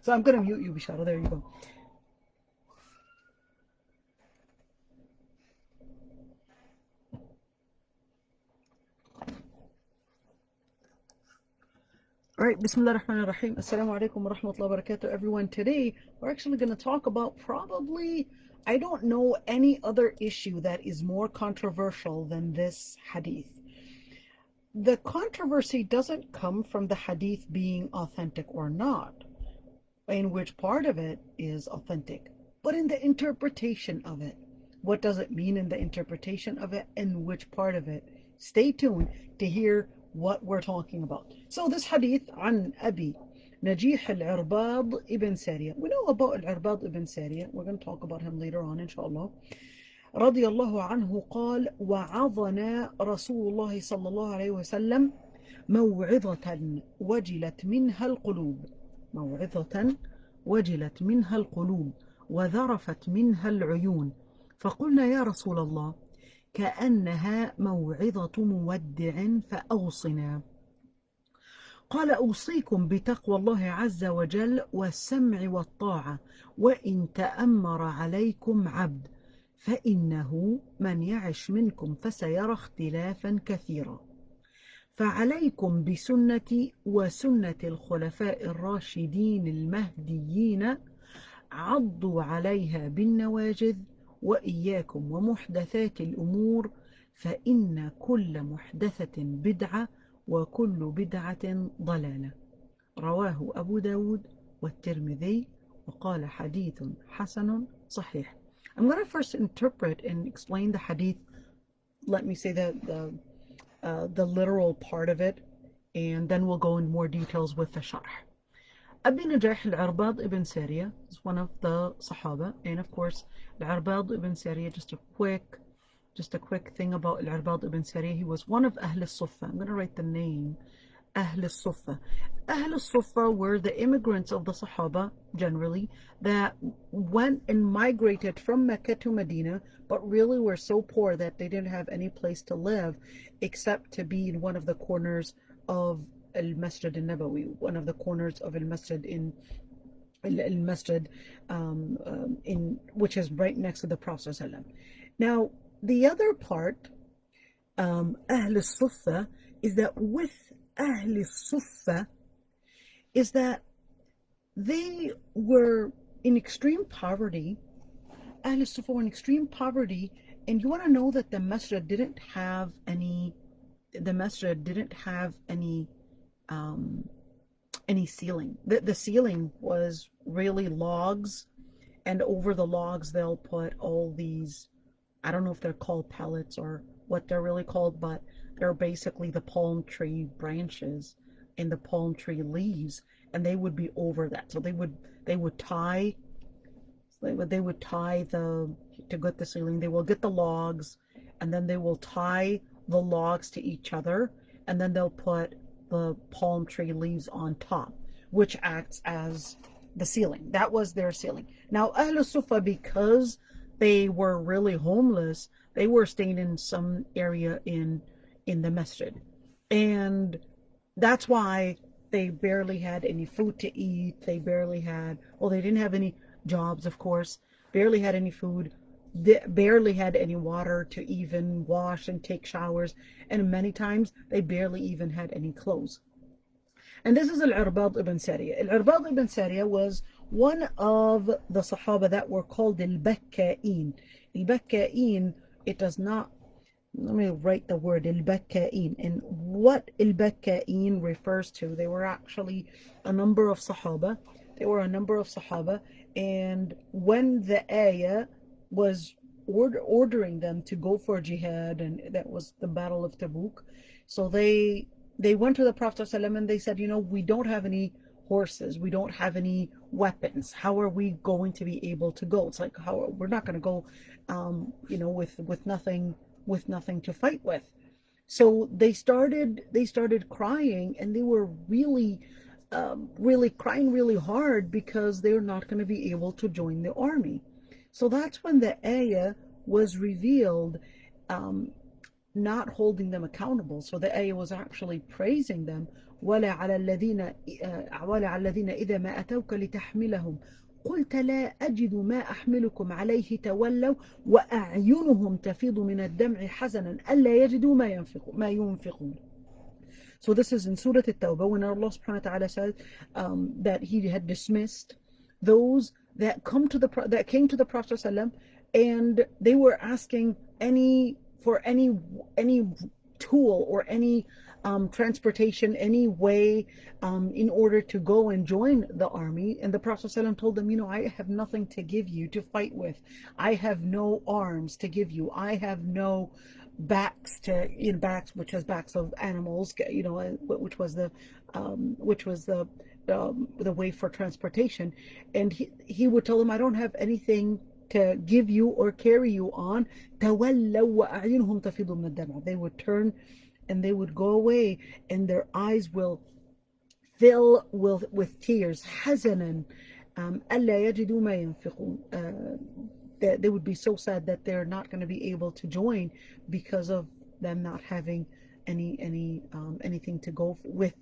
So I'm going to mute you, Bishara. There you go. All right, Bismillah ar-Rahman ar-Rahim. Assalamu alaikum wa rahmatullahi wa barakatuh, everyone. Today, we're actually going to talk about probably, I don't know any other issue that is more controversial than this hadith. The controversy doesn't come from the hadith being authentic or not, in which part of it is authentic, but in the interpretation of it. What does it mean in the interpretation of it, and which part of it? Stay tuned to hear what we're talking about. So this hadith عن أبي نجيح العرباض ibn Sariyah. We know about العرباض ibn Sariyah. We're going to talk about him later on, inshallah. رضي الله عنه قال وعظنا رسول الله صلى الله عليه وسلم موعظة وجلت منها القلوب موعظة وجلت منها القلوب وذرفت منها العيون فقلنا يا رسول الله كأنها موعظة مودع فأوصنا قال أوصيكم بتقوى الله عز وجل والسمع والطاعة وإن تأمر عليكم عبد فإنه من يعش منكم فسيرى اختلافا كثيرا فعليكم بسنتي وسنة الخلفاء الراشدين المهديين عضوا عليها بالنواجذ وإياكم ومحدثات الأمور فإن كل محدثة بدعة وكل بدعة ضلالة رواه أبو داود والترمذي وقال حديث حسن صحيح. I'm going to first interpret and explain the hadith. Let me say the literal part of it, and then we'll go in more details with the sharh. Abi Najih al-Arbad ibn Sariyah is one of the Sahaba, and of course, al-Arbad ibn Sariyah, just a quick thing about al-Arbad ibn Sariyah, he was one of Ahl al-Suffa. I'm going to write the name, Ahl al-Suffa. Ahl al-Suffa were the immigrants of the Sahaba, generally, that went and migrated from Mecca to Medina, but really were so poor that they didn't have any place to live except to be in one of the corners of Al-Masjid al-Nabawi, one of the corners of Al-Masjid in which is right next to the Prophet ﷺ. Now, the other part, Ahl al-Suffa, is that with Ahl al-Suffa is that they were in extreme poverty. Ahl al-Suffa were in extreme poverty, and you want to know that the masjid didn't have any ceiling. The ceiling was really logs, and over the logs they'll put all these, I don't know if they're called pallets or what they're really called, but they're basically the palm tree branches and the palm tree leaves, and they would be over that. So they would tie to get the ceiling. They will get the logs, and then they will tie the logs to each other, and then they'll put the palm tree leaves on top, which acts as the ceiling. That was their ceiling. Now, Ahl Sufa, because they were really homeless, they were staying in some area in the masjid, and that's why they barely had any food to eat. They didn't have any jobs, of course, barely had any food, barely had any water to even wash and take showers, and many times they barely even had any clothes. And this is Al-Irbad ibn Sariyah. Al-Irbad ibn Sariyah was one of the Sahaba that were called Al-Bakka'in. Al-Bakka'in, it does not, let me write the word Al-Bakka'in. And what Al-Bakka'in refers to, they were actually a number of Sahaba. And when the ayah was ordering them to go for jihad, and that was the Battle of Tabuk, so they went to the Prophet ﷺ and they said, we don't have any horses, we don't have any weapons. How are we going to be able to go? It's like, we're not going to go, with nothing to fight with. So they started crying, and they were really crying really hard because they're not going to be able to join the army. So that's when the ayah was revealed. not holding them accountable. So the ayah was actually praising them. وَلَا عَلَى الَّذِينَ إِذَا مَا أَتَوْكَ لِتَحْمِلَهُمْ قلت لا أجد ما أحملكم عليه تولوا وأعينهم تفيض من الدمع حزنا ألا يجدوا ما ينفقون. So this is in Surah At-Tawbah when Allah subhanahu wa ta'ala said that He had dismissed those that came to the Prophet ﷺ, and they were asking for any tool or any transportation, any way in order to go and join the army. And the Prophet ﷺ told them, I have nothing to give you to fight with. I have no arms to give you. I have no backs which has backs of animals, which was the way for transportation. And he would tell them, I don't have anything to give you or carry you on. They would turn and they would go away, and their eyes will fill with tears. حزنا ألا يجدوا ما ينفقون. That they would be so sad that they're not going to be able to join because of them not having anything to go with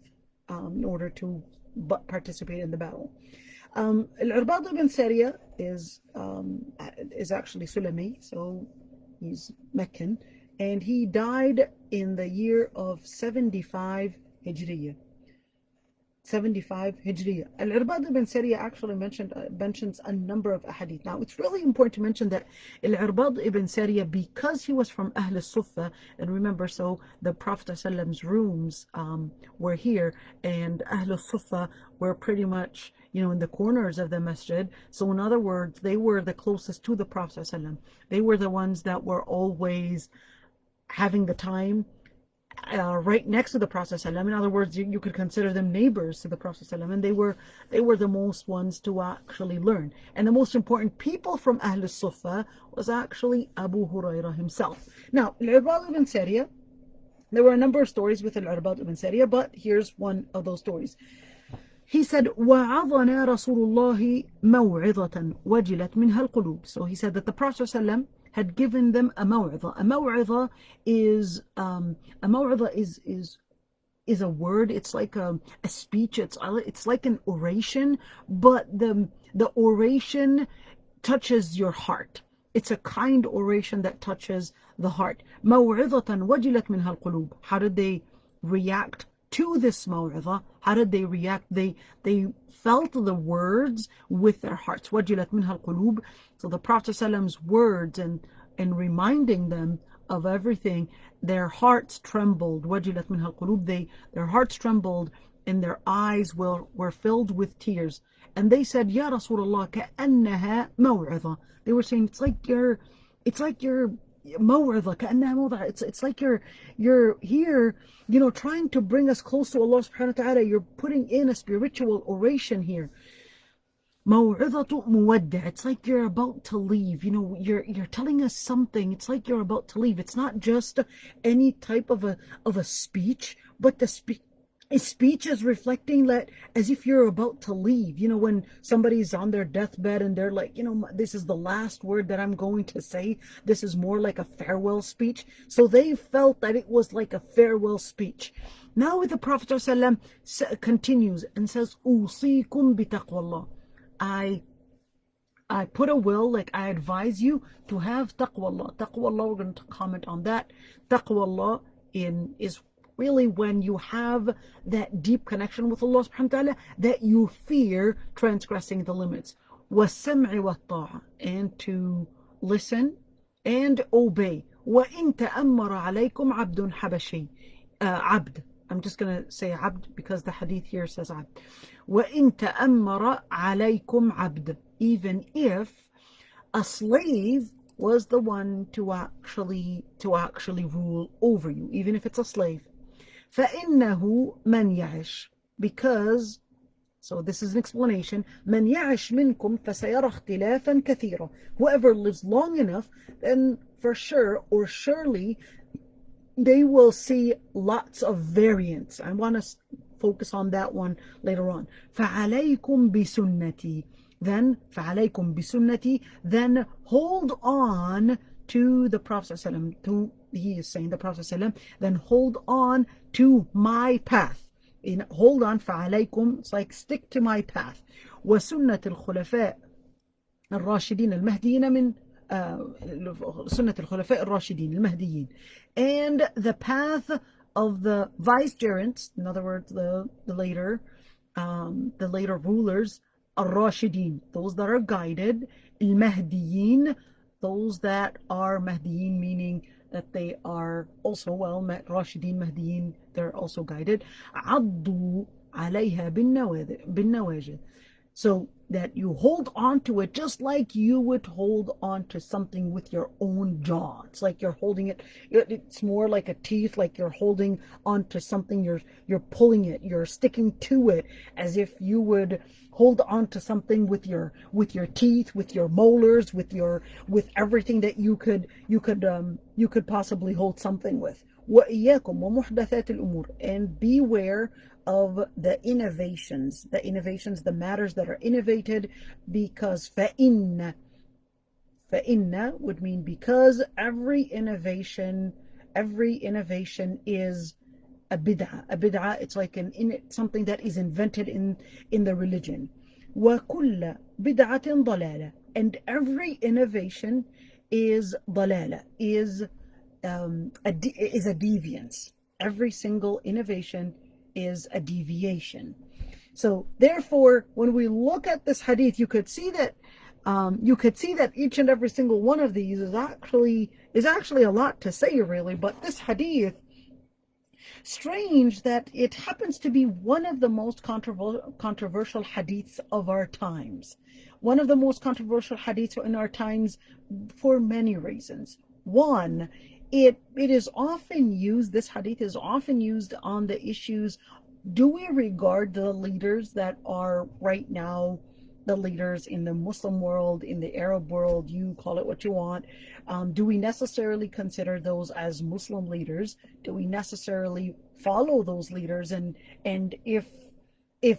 in order to participate in the battle. Al-Irbad ibn Sariya is actually Sulami, so he's Meccan, and he died in the year of 75 Hijriya. 75 Hijriya. Al-Irbad ibn Sariya actually mentions a number of ahadith. Now, it's really important to mention that Al-Irbad ibn Sariya, because he was from Ahl al-Sufa, and remember, so the Prophet ﷺ's rooms were here, and Ahl al-Sufa were pretty much, in the corners of the masjid. So in other words, they were the closest to the Prophet ﷺ. They were the ones that were always having the time right next to the Prophet ﷺ. In other words, you could consider them neighbors to the Prophet ﷺ, and they were the most ones to actually learn. And the most important people from Ahl al-Sufa was actually Abu Hurairah himself. Now, Al-Irbad ibn Sariya, there were a number of stories with Al-Irbad ibn Sariya, but here's one of those stories. He said, وَعَظَنَا رَسُولُ اللَّهِ مَوْعِظَةً وَجِلَتْ مِنْهَا الْقُلُوبِ. So he said that the Prophet ﷺ had given them a maw'idha. A maw'idha is a word. It's like a speech. It's like an oration, but the oration touches your heart. It's a kind oration that touches the heart. مَوْعِظَةً وَجِلَتْ مِنْهَا الْقُلُوبِ. How did they react to this maw'idha? How did they react? They felt the words with their hearts. وَجِلَتْ مِنْهَا الْقُلُوبِ. So the Prophet ﷺ's words and reminding them of everything, their hearts trembled. وَجِلَتْ مِنْهَا الْقُلُوبِ. Their hearts trembled and their eyes were filled with tears. And they said, Ya Rasulullah, كَأَنَّهَا مَوْعِظَةً. They were saying, it's like your maw'idha, كأنها موضع. It's like you're here, trying to bring us close to Allah subhanahu wa ta'ala. You're putting in a spiritual oration here. موعظة مودع. It's like you're about to leave. You're telling us something. It's like you're about to leave. It's not just any type of a speech, but the speech is reflecting that as if you're about to leave. When somebody's on their deathbed and they're like, this is the last word that I'm going to say. This is more like a farewell speech. So they felt that it was like a farewell speech. Now the Prophet ﷺ continues and says, أوصيكم بتقوى الله. I put a will, like I advise you to have taqwa Allah. Taqwa Allah, we're going to comment on that. Taqwa Allah is really when you have that deep connection with Allah subhanahu wa ta'ala, that you fear transgressing the limits. وَالسَّمْعِ وَالطَّاعَةِ. And to listen and obey. وَإِن تَأَمَّرَ عَلَيْكُمْ عَبْدٌ حَبَشِي. Abd. I'm just going to say abd because the hadith here says abd. وَإِن تَأَمَّرَ عَلَيْكُمْ عَبْدٌ. Even if a slave was the one to actually rule over you, even if it's a slave. فَإِنَّهُ مَنْ يَعِشْ. Because, so this is an explanation, مَنْ يَعِشْ مِنْكُمْ فَسَيَرَى اخْتِلَافًا كَثِيرًا. Whoever lives long enough, then for sure or surely they will see lots of variance. I want to focus on that one later on. فَعَلَيْكُمْ بِسُنَّتِي. Then, فَعَلَيْكُمْ بِسُنَّتِي. Then hold on to the Prophet ﷺ, he is saying, the Prophet ﷺ, then hold on to my path. Hold on, فَعَلَيْكُمْ, it's like stick to my path. وَسُنَّةِ الْخُلَفَاءِ الراشدين المهديين من سنة الخلفاء الراشدين المهديين, and the path of the vicegerents, in other words, the later rulers, الراشدين, those that are guided, المهديين, those that are Mahdiyin, meaning that they are also, well, Rashidin, Mahdiyin, they're also guided. عضوا عليها بالنواجذ, so that you hold on to it just like you would hold on to something with your own jaw. It's like you're holding it. It's more like a teeth, like you're holding on to something. You're pulling it. You're sticking to it as if you would hold on to something with your teeth, with your molars, with everything that you could possibly hold something with. وإياكم ومحدثات الأمور, and beware of the innovations, the matters that are innovated, because فإن would mean because every innovation is a bid'ah. It's like something that is invented in the religion. وكل بدعة ضلالة, and every innovation is ضلالة, is a deviance. Every single innovation is a deviation. So therefore, when we look at this hadith, you could see that each and every single one of these is actually a lot to say, really. But this hadith, strange that it happens to be one of the most controversial hadiths of our times. One of the most controversial hadiths in our times for many reasons. One, it is often used, this hadith is often used on the issues, do we regard the leaders that are right now, the leaders in the Muslim world, in the Arab world, you call it what you want, do we necessarily consider those as Muslim leaders? Do we necessarily follow those leaders? And if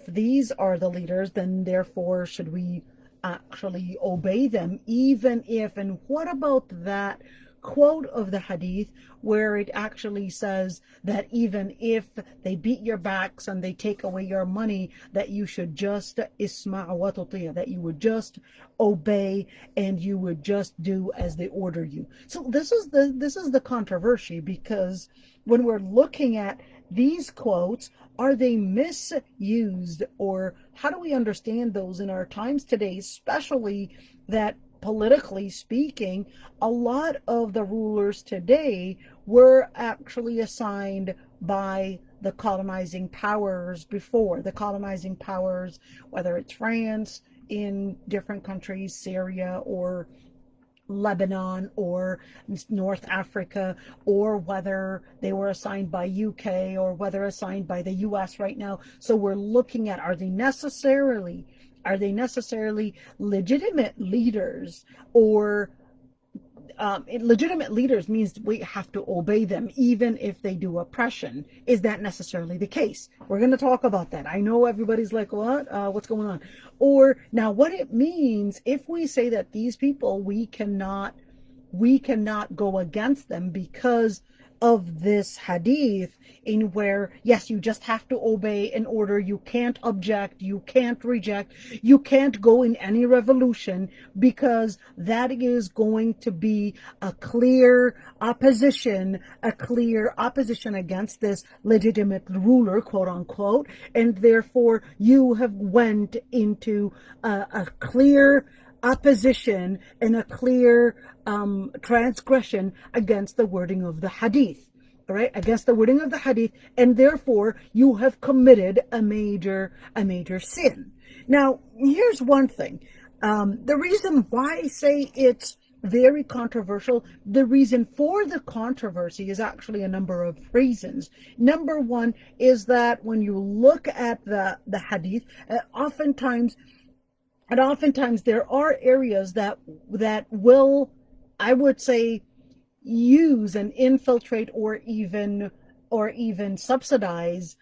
these are the leaders, then therefore should we actually obey them, even if, and what about that quote of the hadith where it actually says that even if they beat your backs and they take away your money, that you should just isma' wa tuti'a, that you would just obey and you would just do as they order you. So this is the controversy, because when we're looking at these quotes, are they misused, or how do we understand those in our times today, especially that politically speaking, a lot of the rulers today were actually assigned by the colonizing powers before. The colonizing powers, whether it's France in different countries, Syria or Lebanon or North Africa, or whether they were assigned by UK or whether assigned by the US right now. So we're looking at, are they necessarily legitimate leaders, or legitimate leaders means we have to obey them even if they do oppression. Is that necessarily the case? We're going to talk about that. I know everybody's like, what? What's going on? Or now what it means if we say that these people, we cannot go against them because of this hadith, in where, yes, you just have to obey an order, you can't object, you can't reject, you can't go in any revolution, because that is going to be a clear opposition against this legitimate ruler, quote unquote, and therefore you have went into a clear opposition and a clear transgression against the wording of the hadith, all right, against the wording of the hadith, and therefore you have committed a major sin. Now, here's one thing. The reason why I say it's very controversial, the reason for the controversy is actually a number of reasons. Number one is that when you look at the hadith, oftentimes there are areas that will, I would say, use and infiltrate or even subsidize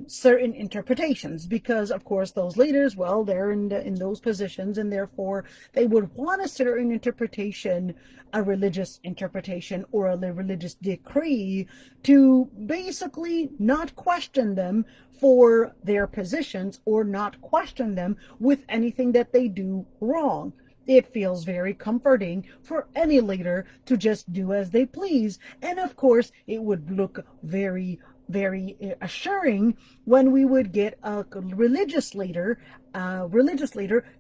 certain interpretations, because of course those leaders, well, they're in those positions, and therefore they would want a certain interpretation, a religious interpretation or a religious decree, to basically not question them for their positions or not question them with anything that they do wrong. It feels very comforting for any leader to just do as they please. And of course, it would look very, very assuring when we would get a religious leader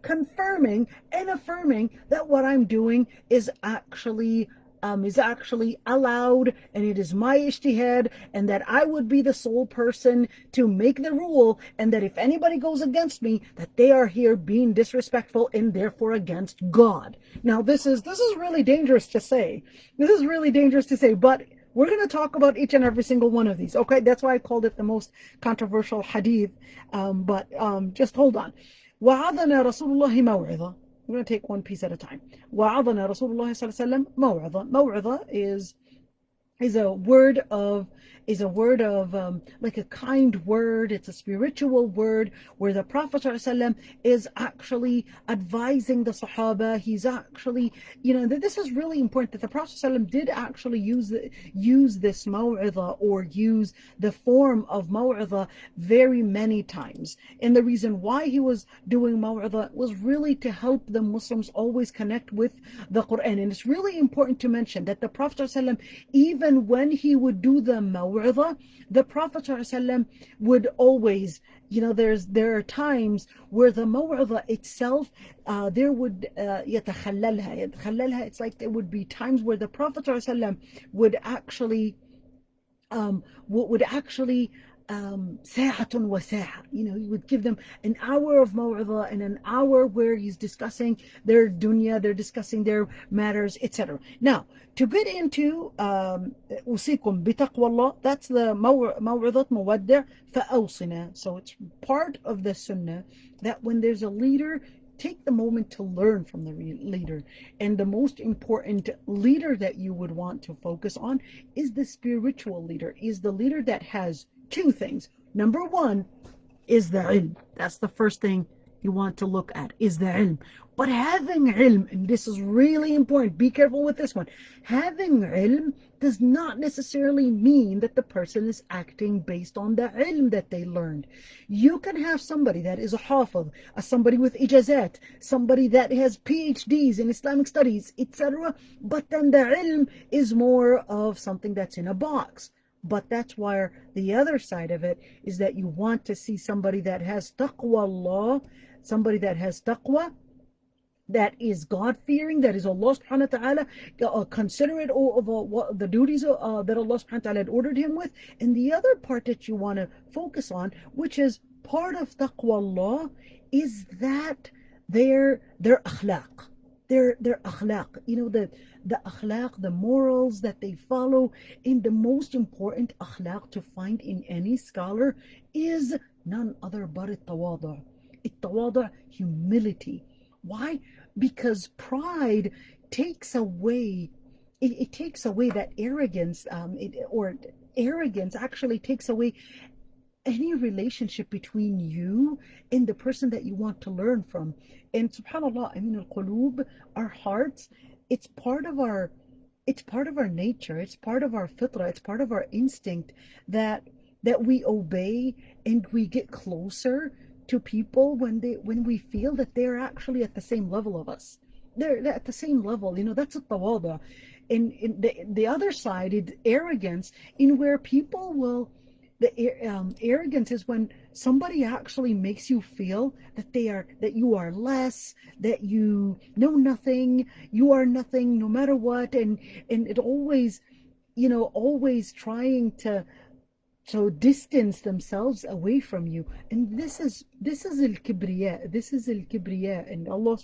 confirming and affirming that what I'm doing is actually allowed, and it is my ijtihad, and that I would be the sole person to make the rule, and that if anybody goes against me, that they are here being disrespectful and therefore against God. Now, this is really dangerous to say. This is really dangerous to say, but we're going to talk about each and every single one of these. Okay, that's why I called it the most controversial hadith. But just hold on. وعظنا رسول الله موعظة. We're going to take one piece at a time. وعظنا رسول الله صلى الله عليه وسلم موعظة. موعظة is a word of like a kind word. It's a spiritual word where the Prophet ﷺ is actually advising the Sahaba. He's actually, this is really important, that the Prophet ﷺ did actually use this maw'idha, or use the form of maw'idha very many times. And the reason why he was doing maw'idha was really to help the Muslims always connect with the Quran. And it's really important to mention that the Prophet ﷺ, even when he would do the maw'idha, the Prophet ﷺ would always, there are times where the maw'idha itself, there would يتخللها. It's like there would be times where the Prophet ﷺ would actually ساعة وساعة, he would give them an hour of maw'idha and an hour where he's discussing their dunya, they're discussing their matters, etc. Now, to get into أوصيكم بتقوى الله, that's the موعظة مودع فأوصنا. So it's part of the sunnah that when there's a leader, take the moment to learn from the leader. And the most important leader that you would want to focus on is the spiritual leader, is the leader that has two things. Number one is the ilm. That's the first thing you want to look at, is the ilm. But having ilm, and this is really important, be careful with this one. Having ilm does not necessarily mean that the person is acting based on the ilm that they learned. You can have somebody that is a hafiz, somebody with ijazat, somebody that has PhDs in Islamic studies, etc. But then the ilm is more of something that's in a box. But that's why the other side of it is that you want to see somebody that has taqwa Allah, somebody that has taqwa, that is God-fearing, that is Allah subhanahu wa ta'ala, considerate of what the duties that Allah subhanahu wa ta'ala had ordered him with. And the other part that you want to focus on, which is part of taqwa Allah, is that their akhlaq. Their akhlaq, the akhlaq, the morals that they follow. And the most important akhlaq to find in any scholar is none other but التواضع. التواضع, humility. Why? Because pride takes away, it takes away that arrogance, arrogance actually takes away any relationship between you and the person that you want to learn from. And subhanallah, al-qulub, our hearts, it's part of our nature, it's part of our fitrah, it's part of our instinct that we obey and we get closer to people when we feel that they're actually at the same level of us. They're at the same level, that's a tawada. And the other side is arrogance, in where people will, arrogance is when somebody actually makes you feel that you are less, that you know nothing, you are nothing no matter what, and it always, always trying to distance themselves away from you. And this is al-kibriya. This is al-kibriya. And Allah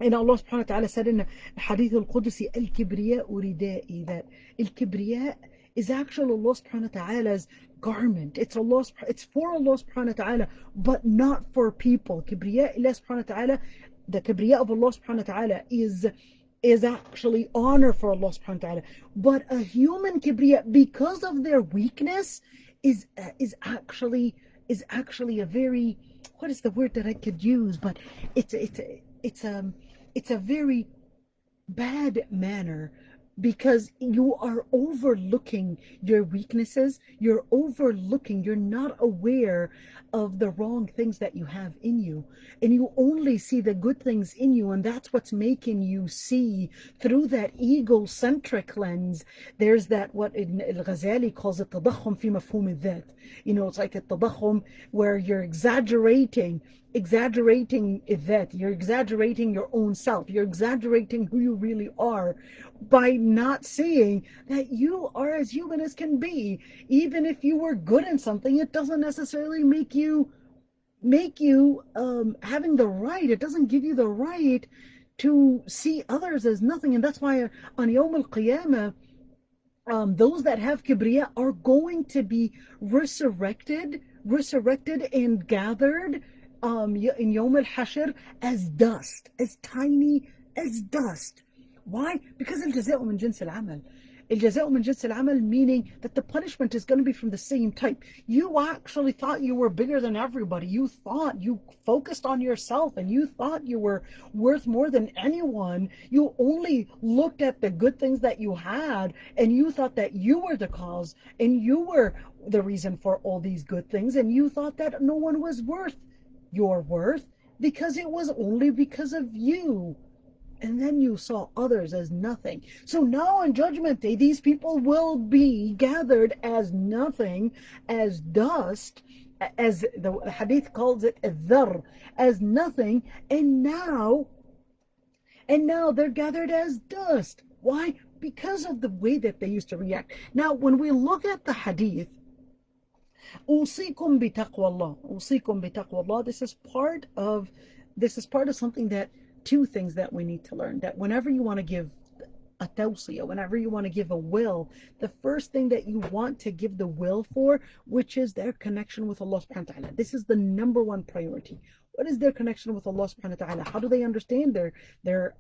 subhanahu wa ta'ala said in hadith al-Qudsi, al-kibriya uridai, that al-kibriya is actually Allah subhanahu wa ta'ala's garment. It's for Allah subhanahu wa ta'ala, but not for people. Kibriya Allah subhanahu wa ta'ala, the kibriya of Allah subhanahu wa ta'ala is actually honor for Allah subhanahu wa ta'ala. But a human kibriya, because of their weakness, is actually a very, what is the word that I could use, but it's a very bad manner, because you are overlooking your weaknesses, you're not aware of the wrong things that you have in you, and you only see the good things in you, and that's what's making you see through that egocentric lens. There's that, what Al-Ghazali calls it tadakhum fi mafhum al-dhat. It's like a tadakhum where you're exaggerating that, you're exaggerating your own self, you're exaggerating who you really are, by not seeing that you are as human as can be. Even if you were good in something, it doesn't necessarily make you having the right, it doesn't give you the right to see others as nothing. And that's why on Yawm al-Qiyamah, those that have kibriya are going to be resurrected and gathered in Yawm al-Hashr as dust, as tiny as dust. Why? Because الجزاء من جنس العمل. الجزاء من جنس العمل, meaning that the punishment is going to be from the same type. You actually thought you were bigger than everybody. You focused on yourself, and you thought you were worth more than anyone. You only looked at the good things that you had, and you thought that you were the cause, and you were the reason for all these good things, and you thought that no one was worth your worth, because it was only because of you. And then you saw others as nothing. So now on Judgment Day, these people will be gathered as nothing, as dust, as the hadith calls it, as nothing. And now they're gathered as dust. Why? Because of the way that they used to react. Now, when we look at the hadith, أوصيكم بتقوى الله, أوصيكم بتقوى الله, this is part of something that, two things that we need to learn. That whenever you want to give a tawsiyah, whenever you want to give a will, the first thing that you want to give the will for, which is their connection with Allah subhanahu wa ta'ala. This is the number one priority. What is their connection with Allah subhanahu wa ta'ala? How do they understand their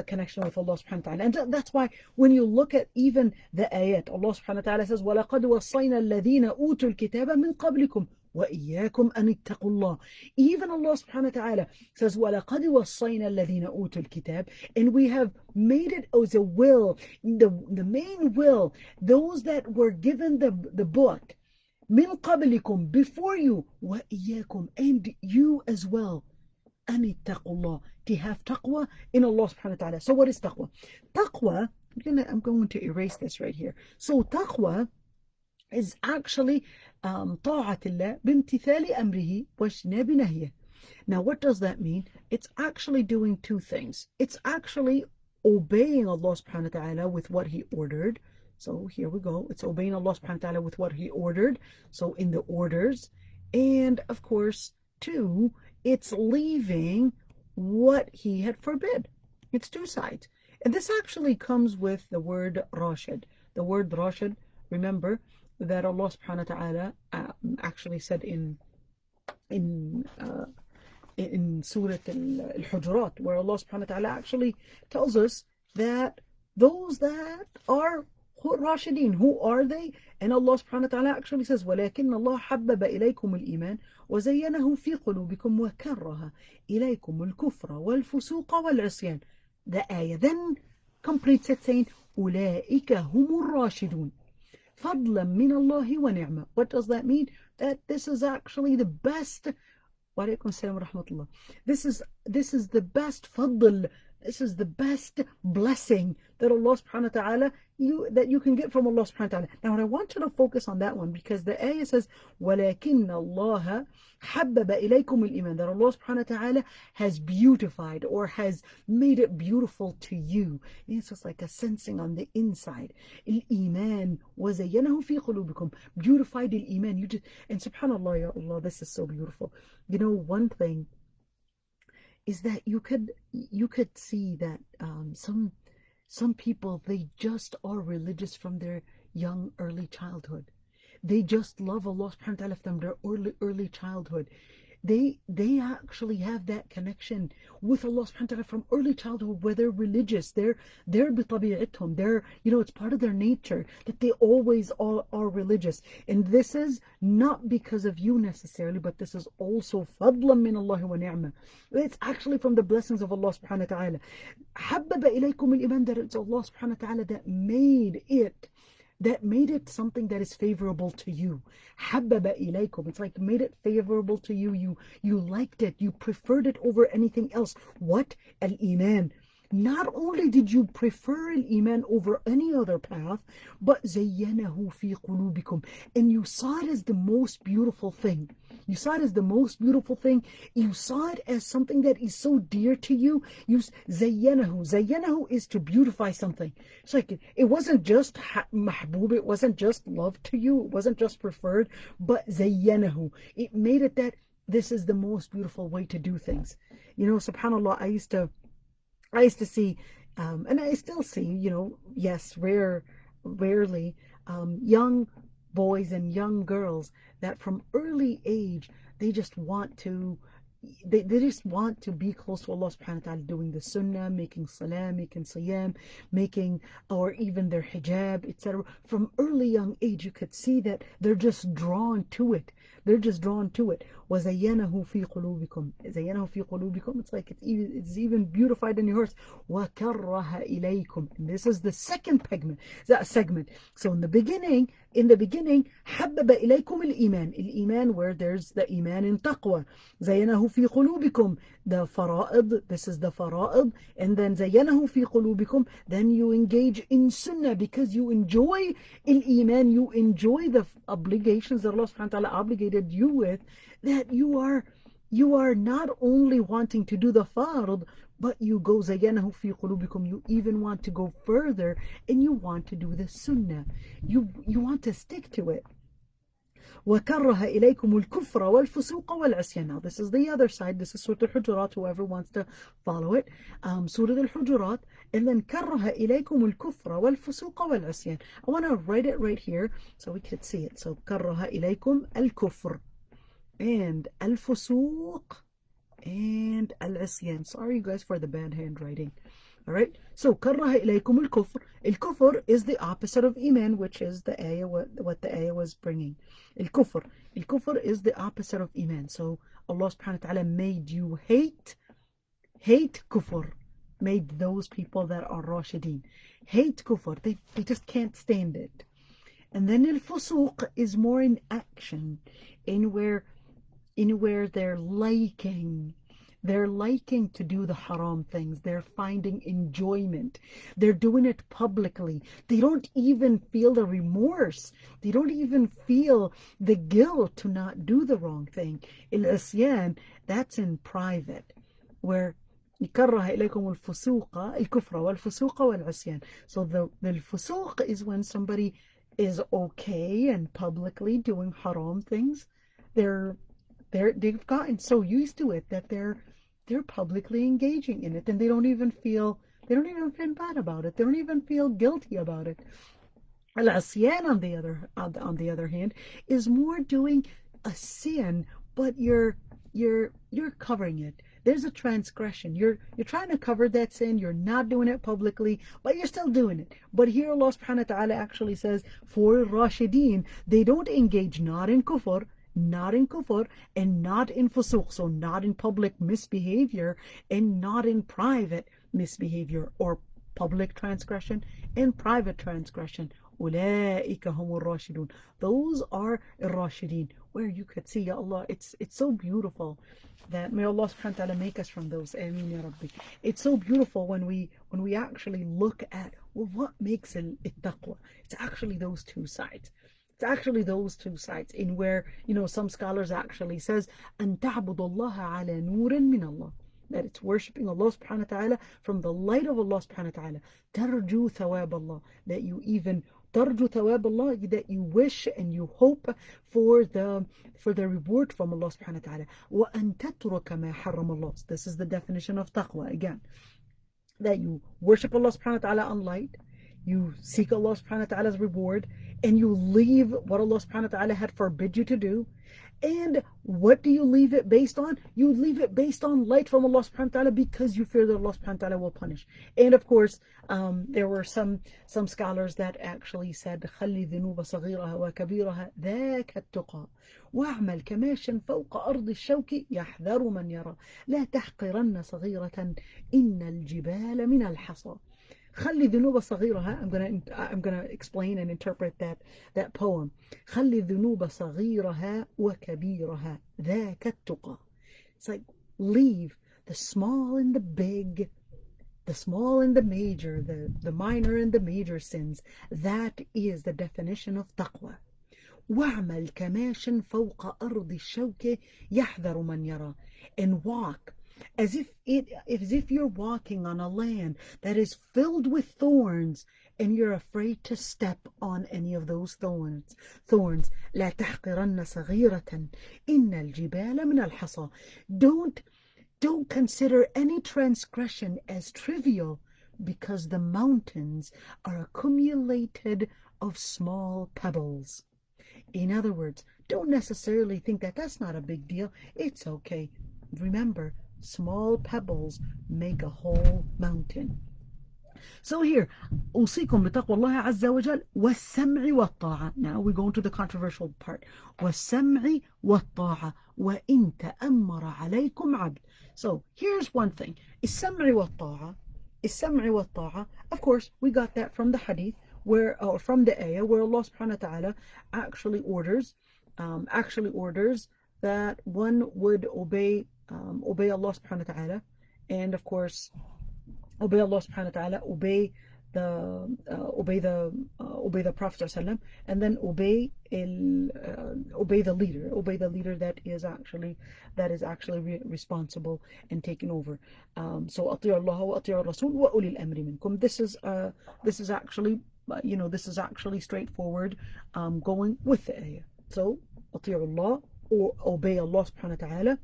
connection with Allah subhanahu wa ta'ala? And that's why when you look at even the ayat, Allah subhanahu wa ta'ala says, وَلَقَدْ وَصَّيْنَا الَّذِينَ أُوتُوا الْكِتَابَ مِنْ قَبْلِكُمْ وَإِيَّاكُمْ أَنِ اتَّقُوا اللَّهِ. Even Allah subhanahu wa ta'ala says, وَلَقَدْ وَصَّيْنَا الَّذِينَ أُوتُوا الْكِتَابَ, and we have made it as a will, the main will, those that were given the book, مِنْ قَبْلِكُمْ, before you, وَإِيَّاكُمْ, and you as well, أَنِ اتَّقُوا اللَّهِ, to have taqwa in Allah subhanahu wa ta'ala. So what is taqwa? Taqwa, I'm going to erase this right here. So taqwa is actually طاعة الله بامتثال أمره واجتناب نهيه. Now, what does that mean? It's actually doing two things. It's actually obeying Allah subhanahu wa ta'ala with what He ordered. So here we go. It's obeying Allah subhanahu wa ta'ala with what He ordered. So in the orders. And of course, two, it's leaving what He had forbid. It's two sides. And this actually comes with the word Rashid. The word Rashid, remember, that Allah subhanahu wa ta'ala actually said in Surah Al-Hujurat, where Allah subhanahu wa ta'ala actually tells us that those that are Rashideen, who are they? And Allah subhanahu wa ta'ala actually says, وَلَكِنَّ اللَّهَ حَبَّبَ إِلَيْكُمُ الْإِيمَانَ وَزَيَّنَهُ فِي قُلُوبِكُمْ وَكَرَّهَ إِلَيْكُمُ الْكُفْرَ وَالْفُسُوقَ وَالْعِصْيَانَ. The ayah then completes it saying, أُولَئِكَ هُمُ الرَّاشِدُونَ فَضْلًا مِنَ اللَّهِ وَنِعْمَةً. What does that mean? That this is actually the best. Wa alaykum assalam wa rahmatullah. This is the best fadl. This is the best blessing that Allah subhanahu wa ta'ala that you can get from Allah subhanahu wa ta'ala. Now, I want you to focus on that one, because the ayah says, وَلَكِنَّ اللَّهَ حَبَّبَ إِلَيْكُمُ الْإِيمَانَ, that Allah subhanahu wa ta'ala has beautified or has made it beautiful to you. It's just like a sensing on the inside. الْإِيمَانِ وَزَيَّنَهُ فِي قُلُوبِكُمْ, beautified al-Iman. And subhanallah, ya Allah, this is so beautiful. One thing is that you could see that some people, they just are religious from their early childhood. They just love Allah subhanahu wa ta'ala from their early childhood. they actually have that connection with Allah subhanahu wa ta'ala from early childhood, where they're religious. They're بطبيعتهم. They're, it's part of their nature that they always are religious. And this is not because of you necessarily, but this is also فضلا من الله ونعمة. It's actually from the blessings of Allah subhanahu wa ta'ala. حبب إليكم الإيمان, that it's Allah subhanahu wa ta'ala that made it something that is favorable to you. حبب إليكم, it's like made it favorable to you. You liked it. You preferred it over anything else. What? Al-Iman. Not only did you prefer al-Iman over any other path, but زينه في قلوبكم, and you saw it as the most beautiful thing. You saw it as the most beautiful thing. You saw it as something that is so dear to you. زينه is to beautify something. It's like it wasn't just mahbub, it wasn't just love to you, it wasn't just preferred, but زينه. It made it that this is the most beautiful way to do things. SubhanAllah, I used to see, and I still see, yes, rarely, young boys and young girls that from early age, they just want to be close to Allah subhanahu wa ta'ala, doing the sunnah, making salam, making siyam, or even their hijab, etc. From early young age, you could see that they're just drawn to it. وَزَيَّنَهُ فِي قُلُوبِكُمْ. زَيَّنَهُ فِي قُلُوبِكُم. It's like it's even beautified in your hearts. وَكَرَّهَ إِلَيْكُمْ. And this is the second segment. So in the beginning, حَبَّبَ إِلَيْكُمْ الْإِيمَانِ. الإيمان, where there's the iman in taqwa. زَيَّنَهُ فِي قُلُوبِكُم. The fara'id, this is the fara'id. And then زَيَّنَهُ فِي قُلُوبِكُم. Then you engage in sunnah because you enjoy al-iman, you enjoy the obligations that Allah subhanahu wa ta'ala obligated you with, that you are not only wanting to do the fard, but you go زَيَّنَهُ فِي قُلُوبِكُم. You even want to go further, and you want to do the sunnah. You want to stick to it. وَكَرَّهَ إِلَيْكُمُ الْكُفْرَ وَالْفُسُوقَ وَالْعِصْيَانَ. Now this is the other side. This is Surah Al-Hujurat, whoever wants to follow it. Surah Al-Hujurat, and then كَرَّهَ إِلَيْكُمُ الْكُفْرَ وَالْفُسُوقَ وَالْعِصْيَانَ. I want to write it right here so we could see it. So كَرَّهَ إِلَيْكُمْ الْكُفْرَ and al-fusuq and al-isyan. Sorry you guys for the bad handwriting. Alright, so كَرَّهَ إِلَيْكُمُ الْكُفْرَ. Al-kufr is the opposite of iman, which is the ayah, what the ayah was bringing. Al-kufr is the opposite of iman. So Allah subhanahu wa ta'ala made you hate kufr, made those people that are rashideen hate kufr. They just can't stand it. And then al-fusuq is more in action, in where they're liking to do the haram things. They're finding enjoyment. They're doing it publicly. They don't even feel the remorse. They don't even feel the guilt to not do the wrong thing. Al-isyan, that's in private, where يكره إليكم الكفر والفسوق والعصيان. So the fusuq is when somebody is okay and publicly doing haram things. They've gotten so used to it that they're publicly engaging in it, and they don't even feel bad about it. They don't even feel guilty about it. Al-asyan, on the other hand, is more doing a sin, but you're covering it. There's a transgression. You're trying to cover that sin. You're not doing it publicly, but you're still doing it. But here Allah subhanahu wa ta'ala actually says, for Rashideen, they don't engage not in kufr, and not in fusuq, so not in public misbehavior, and not in private misbehavior, or public transgression and private transgression. أُولَٰئِكَ هُمُ الرَّاشِدُونَ. Those are Rashideen, where you could see, Ya Allah, it's so beautiful that may Allah subhanahu wa ta'ala make us from those. Ameen Ya Rabbi. It's so beautiful when we actually look at, well, what makes it taqwa? It's actually those two sides. In where, some scholars actually says, أَن تَعْبُدَ اللَّهَ عَلَى نُورٍ مِّنَ اللَّهِ. That it's worshipping Allah subhanahu wa ta'ala from the light of Allah subhanahu wa ta'ala. تَرْجُو ثَوَابَ اللَّهِ. That you even تَرْجُو ثَوَابَ اللَّهِ, that you wish and you hope for the reward from Allah subhanahu wa ta'ala. وَأَن تَتْرُكَ مَا حَرَّمَ اللَّهِ. This is the definition of taqwa again. That you worship Allah subhanahu wa ta'ala on light, you seek Allah subhanahu wa ta'ala's reward, and you leave what Allah subhanahu wa ta'ala had forbid you to do, And what do you leave it based on? You leave it based on light from Allah subhanahu wa ta'ala because you fear that Allah subhanahu wa ta'ala will punish. And of course, there were some scholars that actually said خلي ذنوب صغيرها وكبيرها ذاك التقى واعمل كماش فوق أرض الشوك يحذر من يرى لا تحقرن صغيرة إن الجبال من الحصى. خلي ذنوب صغيرها. I'm gonna explain and interpret that poem. خلي ذنوب صغيرها وكبيرها ذاك التقى. It's like leave the small and the big, the small and the major, the minor and the major sins. That is the definition of taqwa. واعمل كماش فوق أرض الشوك يحذر من يرى. And walk as if you're walking on a land that is filled with thorns and you're afraid to step on any of those thorns. لا تحقرن صغيرة إن الجبال من الحصى. Don't consider any transgression as trivial because the mountains are accumulated of small pebbles. In other words, don't necessarily think that that's not a big deal. It's okay. Remember, small pebbles make a whole mountain. So here, أوصيكم بتقوى الله عز وجل والسمع والطاعة. Now we go into the controversial part. والسمع والطاعة وإن تأمر عليكم عبد. So here's one thing. السمع والطاعة. Of course, we got that from the hadith or from the ayah where Allah subhanahu wa ta'ala actually orders that one would obey Allah subhanahu wa ta'ala, and of course obey Allah subhanahu wa ta'ala, obey the Prophet ﷺ, and then obey the leader that is actually responsible and taken over. So أطيعوا الله وأطيعوا الرسول وأولي الأمر منكم. This is actually straightforward, going with the ayah. So أطيعوا الله, or obey Allah subhanahu wa ta'ala,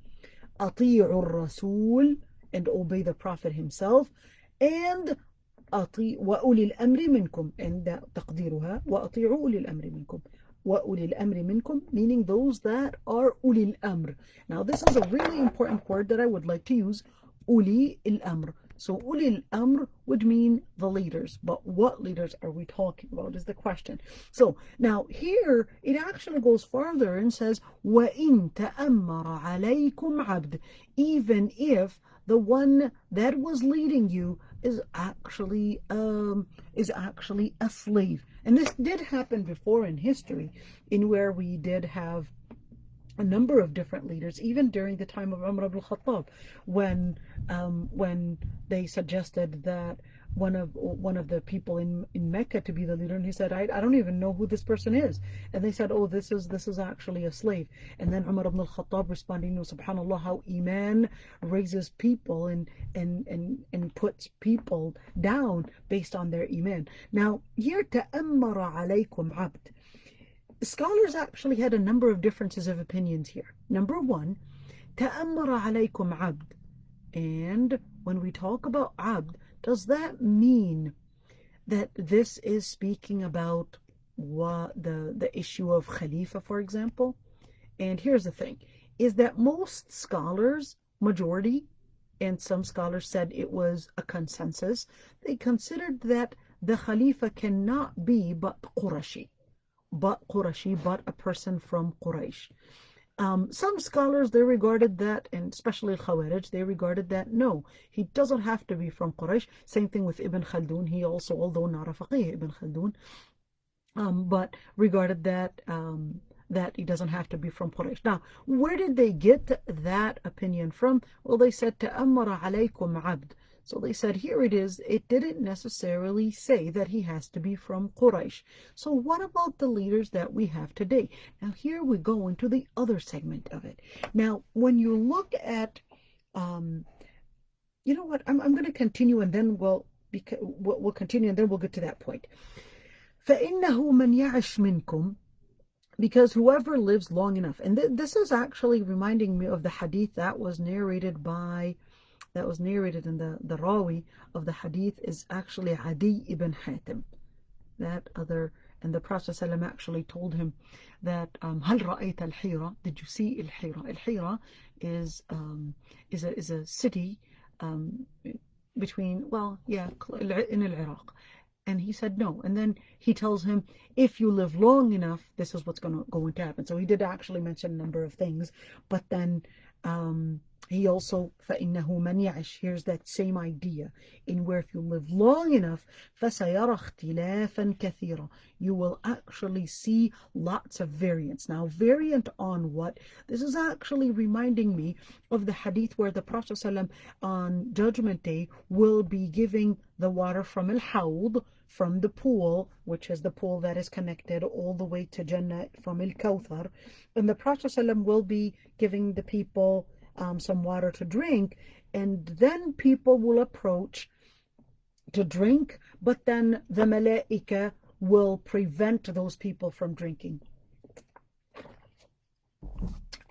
أطيعوا الرسول, and obey the Prophet himself, and وأولي الأمر منكم, and تقديرها وأطيعوا أولي الأمر منكم. وأولي الأمر منكم, meaning those that are أولي الأمر. Now this is a really important word that I would like to use, أولي الأمر. So أولي الأمر would mean the leaders, but what leaders are we talking about is the question. So now here it actually goes farther and says وَإِن تَأَمَّرَ عَلَيْكُمْ عَبْدٌ, even if the one that was leading you is actually a slave. And this did happen before in history, in where we did have a number of different leaders, even during the time of Umar ibn Khattab, when they suggested that one of the people in Mecca to be the leader, and he said, I don't even know who this person is, and they said, oh, this is actually a slave. And then Umar ibn Khattab responding, no, subhanallah, how Iman raises people and puts people down based on their Iman. Now here, ta'ammara alaykum abd, scholars actually had a number of differences of opinions here. Number one, ta'ammara alaykum abd, and when we talk about abd, does that mean that this is speaking about the issue of Khalifa, for example? And here's the thing, is that most scholars, majority, and some scholars said it was a consensus, they considered that the Khalifa cannot be but Qurashi, but a person from Quraysh. Some scholars, they regarded that, and especially Khawarij, they regarded that no, he doesn't have to be from Quraysh. Same thing with Ibn Khaldun. He also, although not a faqih, Ibn Khaldun, but regarded that that he doesn't have to be from Quraysh. Now, where did they get that opinion from? Well, they said ta'ammara alaykum abd. So they said, here it is. It didn't necessarily say that he has to be from Quraysh. So what about the leaders that we have today? Now here we go into the other segment of it. Now, when you look at, you know what? I'm going to continue, and then we'll continue, and then we'll get to that point. فَإِنَّهُ مَنْ يَعِشْ مِنْكُمْ, because whoever lives long enough, and this is actually reminding me of the hadith that was narrated in the Rawi of the hadith is actually Adi ibn Hatim. That other and the Prophet ﷺ actually told him that هل رأيت الحيرة? Did you see الحيرة? الحيرة is a city between, well, yeah, in Iraq. And he said no. And then he tells him, if you live long enough, this is what's going to happen. So he did actually mention a number of things, but then he also, فَإِنَّهُ مَنْ يَعِشْ, here's that same idea, in where if you live long enough, فَسَيَرَى اخْتِلَافًا كَثِيرًا, you will actually see lots of variants. Now, variant on what? This is actually reminding me of the hadith where the Prophet ﷺ on Judgment Day will be giving the water from al-Hawd, from the pool, which is the pool that is connected all the way to Jannah from al-Kawthar, and the Prophet ﷺ will be giving the people some water to drink, and then people will approach to drink, but then the malaika will prevent those people from drinking.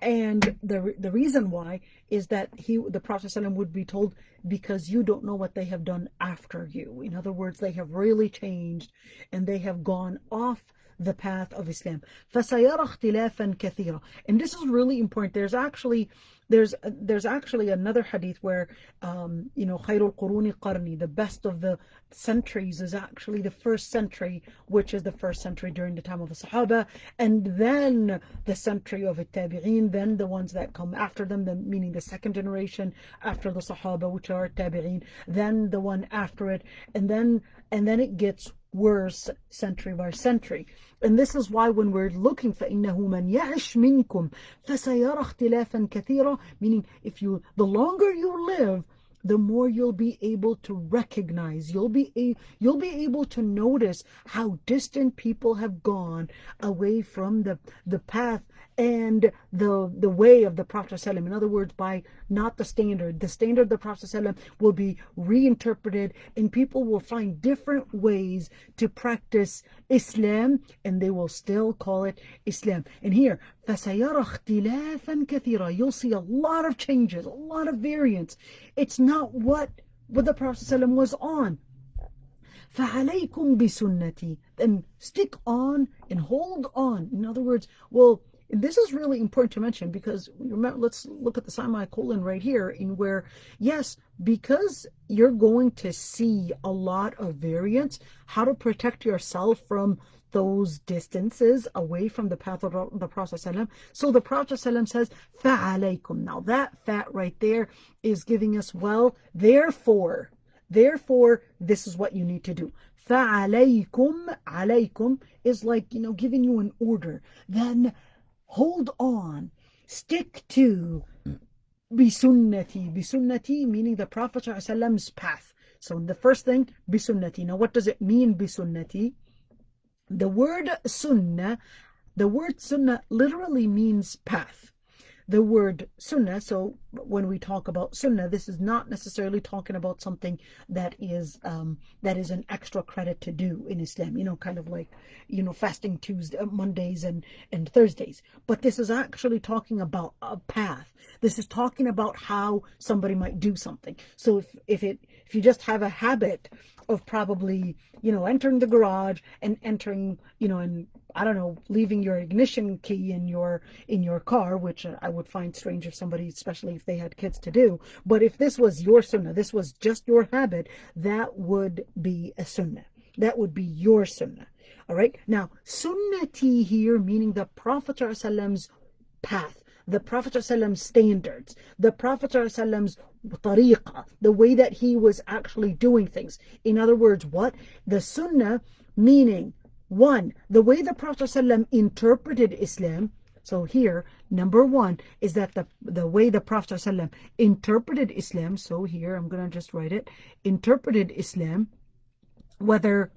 And the reason why is that the Prophet ﷺ would be told, because you don't know what they have done after you. In other words, they have really changed and they have gone off the path of Islam. فَسَيَرَى اخْتِلَافًا كَثِيرًا. And this is really important. There's actually another hadith where خَيْرُ الْقُرُونِ قَرْنِي, the best of the centuries is actually the first century, which is the first century during the time of the Sahaba, and then the century of the Tabi'een, then the ones that come after them, meaning the second generation after the Sahaba, which are Tabi'een, then the one after it, and then it gets worse century by century. And this is why when we're looking for فَإِنَّهُ مَنْ يَعِشْ مِنْكُمْ فَسَيَرَى اخْتِلَافًا كَثِيرًا, meaning the longer you live, the more you'll be able to recognize, you'll be able to notice how distant people have gone away from the path and the way of the Prophet ﷺ. In other words, by not the standard of the Prophet ﷺ will be reinterpreted, and people will find different ways to practice Islam, and they will still call it Islam. And here, فَسَيَرَى اخْتِلَافًا كَثِيرًا, you'll see a lot of changes, a lot of variants. It's not what the Prophet ﷺ was on. فَعَلَيْكُمْ بِسُنَّتِي, then stick on and hold on. In other words, well, this is really important to mention, because remember, let's look at the semicolon right here, in where, yes, because you're going to see a lot of variants, how to protect yourself from those distances away from the path of the Prophet ﷺ. So the Prophet ﷺ says, فَعَلَيْكُمْ. Now that fat right there is giving us, well, therefore, this is what you need to do. فَعَلَيْكُمْ, alaykum is like, giving you an order. Then hold on, stick to bisunnati, meaning the Prophet ﷺ's path. So the first thing, bisunnati. Now what does it mean, bisunnati? The word sunnah literally means path. The word sunnah, so when we talk about sunnah, this is not necessarily talking about something that is an extra credit to do in Islam, kind of like, fasting Mondays and Thursdays. But this is actually talking about a path. This is talking about how somebody might do something. So if you just have a habit of probably, entering the garage and entering, and I don't know, leaving your ignition key in your car, which I would find strange if somebody, especially if they had kids, to do. But if this was your sunnah, this was just your habit, that would be a sunnah. That would be your sunnah. All right. Now, sunnati here, meaning the Prophet ﷺ's path, the Prophet ﷺ's standards, the Prophet ﷺ's tariqah, the way that he was actually doing things. In other words, what? The sunnah, meaning, one, the way the Prophet ﷺ interpreted Islam. So here, number one is that the way the Prophet ﷺ interpreted Islam. So here, I'm going to just write it. Interpreted Islam, whether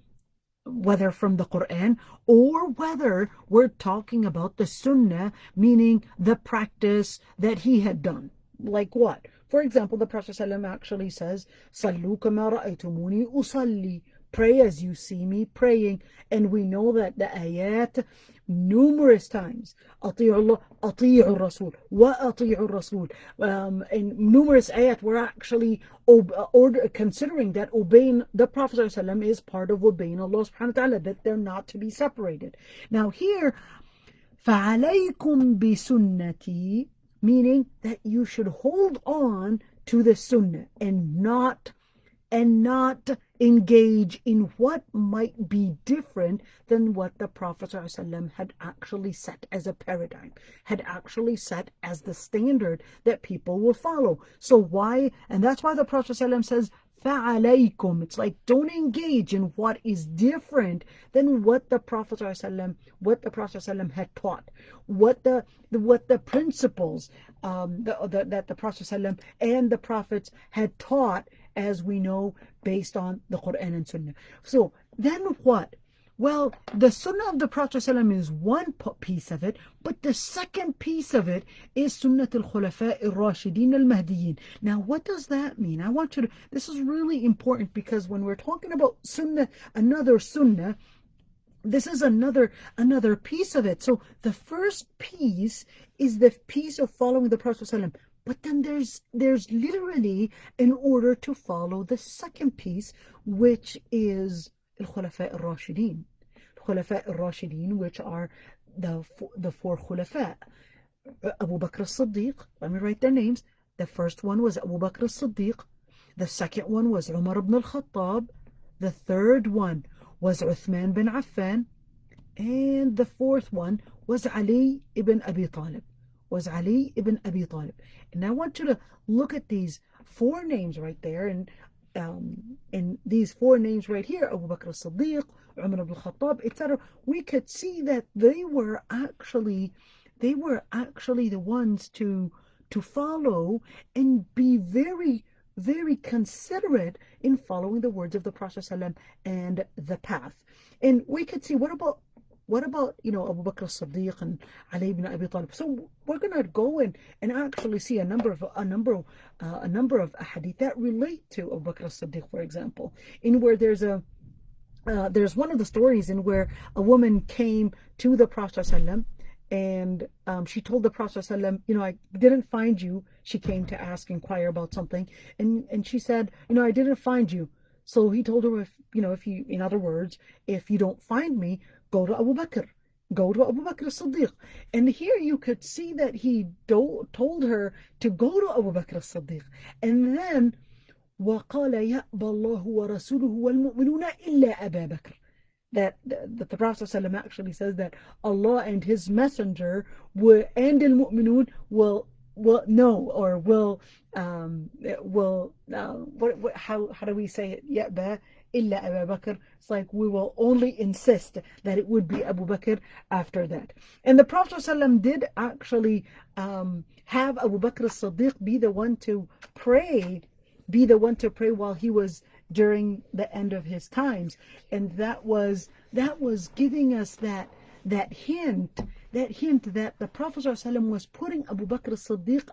from the Quran or whether we're talking about the Sunnah, meaning the practice that he had done. Like what? For example, the Prophet ﷺ actually says, "Sallu kama ra'aytumuni usalli." pray as you see me praying. And we know that the ayat numerous times, أطيعوا الله أطيعوا الرسول وأطيعوا الرسول, and numerous ayat were actually considering that obeying the Prophet ﷺ is part of obeying Allah subhanahu wa ta'ala, that they're not to be separated. Now here, فَعَلَيْكُمْ بِسُنَّتِي, meaning that you should hold on to the sunnah and not engage in what might be different than what the Prophet ﷺ had actually set as a paradigm, had actually set as the standard that people will follow. So why? And that's why the Prophet ﷺ says, فَعَلَيْكُمْ. It's like, don't engage in what is different than what the Prophet ﷺ had taught, what the principles that the Prophet ﷺ and the prophets had taught, as we know, based on the Quran and Sunnah. So then what? Well, the Sunnah of the Prophet ﷺ is one piece of it, but the second piece of it is Sunnat al-Khulafa al-Rashidin al-Mahdiyin. Now, what does that mean? I want you to, this is really important, because when we're talking about Sunnah, another Sunnah, this is another piece of it. So the first piece is the piece of following the Prophet ﷺ. But then there's literally, in order to follow the second piece, which is al-Khulafa al-Rashidin. Khulafa al-Rashidin, which are the four Khulafa. Abu Bakr as-Siddiq, let me write their names. The first one was Abu Bakr as-Siddiq. The second one was Umar ibn al-Khattab. The third one was Uthman bin Affan. And the fourth one was Ali ibn Abi Talib. And I want you to look at these four names right there, and these four names right here, Abu Bakr as-Siddiq, Umar ibn al-Khattab, etc. We could see that they were actually the ones to follow and be very, very considerate in following the words of the Prophet ﷺ and the path. And we could see, what about Abu Bakr as-Siddiq and Ali ibn Abi Talib? So we're gonna go and actually see a number of hadith that relate to Abu Bakr as-Siddiq, for example, in where there's one of the stories in where a woman came to the Prophet ﷺ, and she told the Prophet ﷺ, I didn't find you. She came to inquire about something, and she said, I didn't find you. So he told her, if you, in other words, if you don't find me, go to Abu Bakr as-Siddiq. And here you could see that he told her to go to Abu Bakr as-Siddiq. And then, وَقَالَ يَأْبَى اللَّهُ وَرَسُولُهُ وَالْمُؤْمِنُونَ إِلَّا أَبَا بَكْرٍ. That the Prophet ﷺ actually says that Allah and His Messenger and al-Mu'minun how do we say it? يَأْبَى إِلَّا أَبَا بَكْرٍ. It's like, we will only insist that it would be Abu Bakr after that. And the Prophet ﷺ did actually have Abu Bakr as-Siddiq be the one to pray while he was during the end of his times. And that was giving us that hint that the Prophet ﷺ was putting Abu Bakr as-Siddiq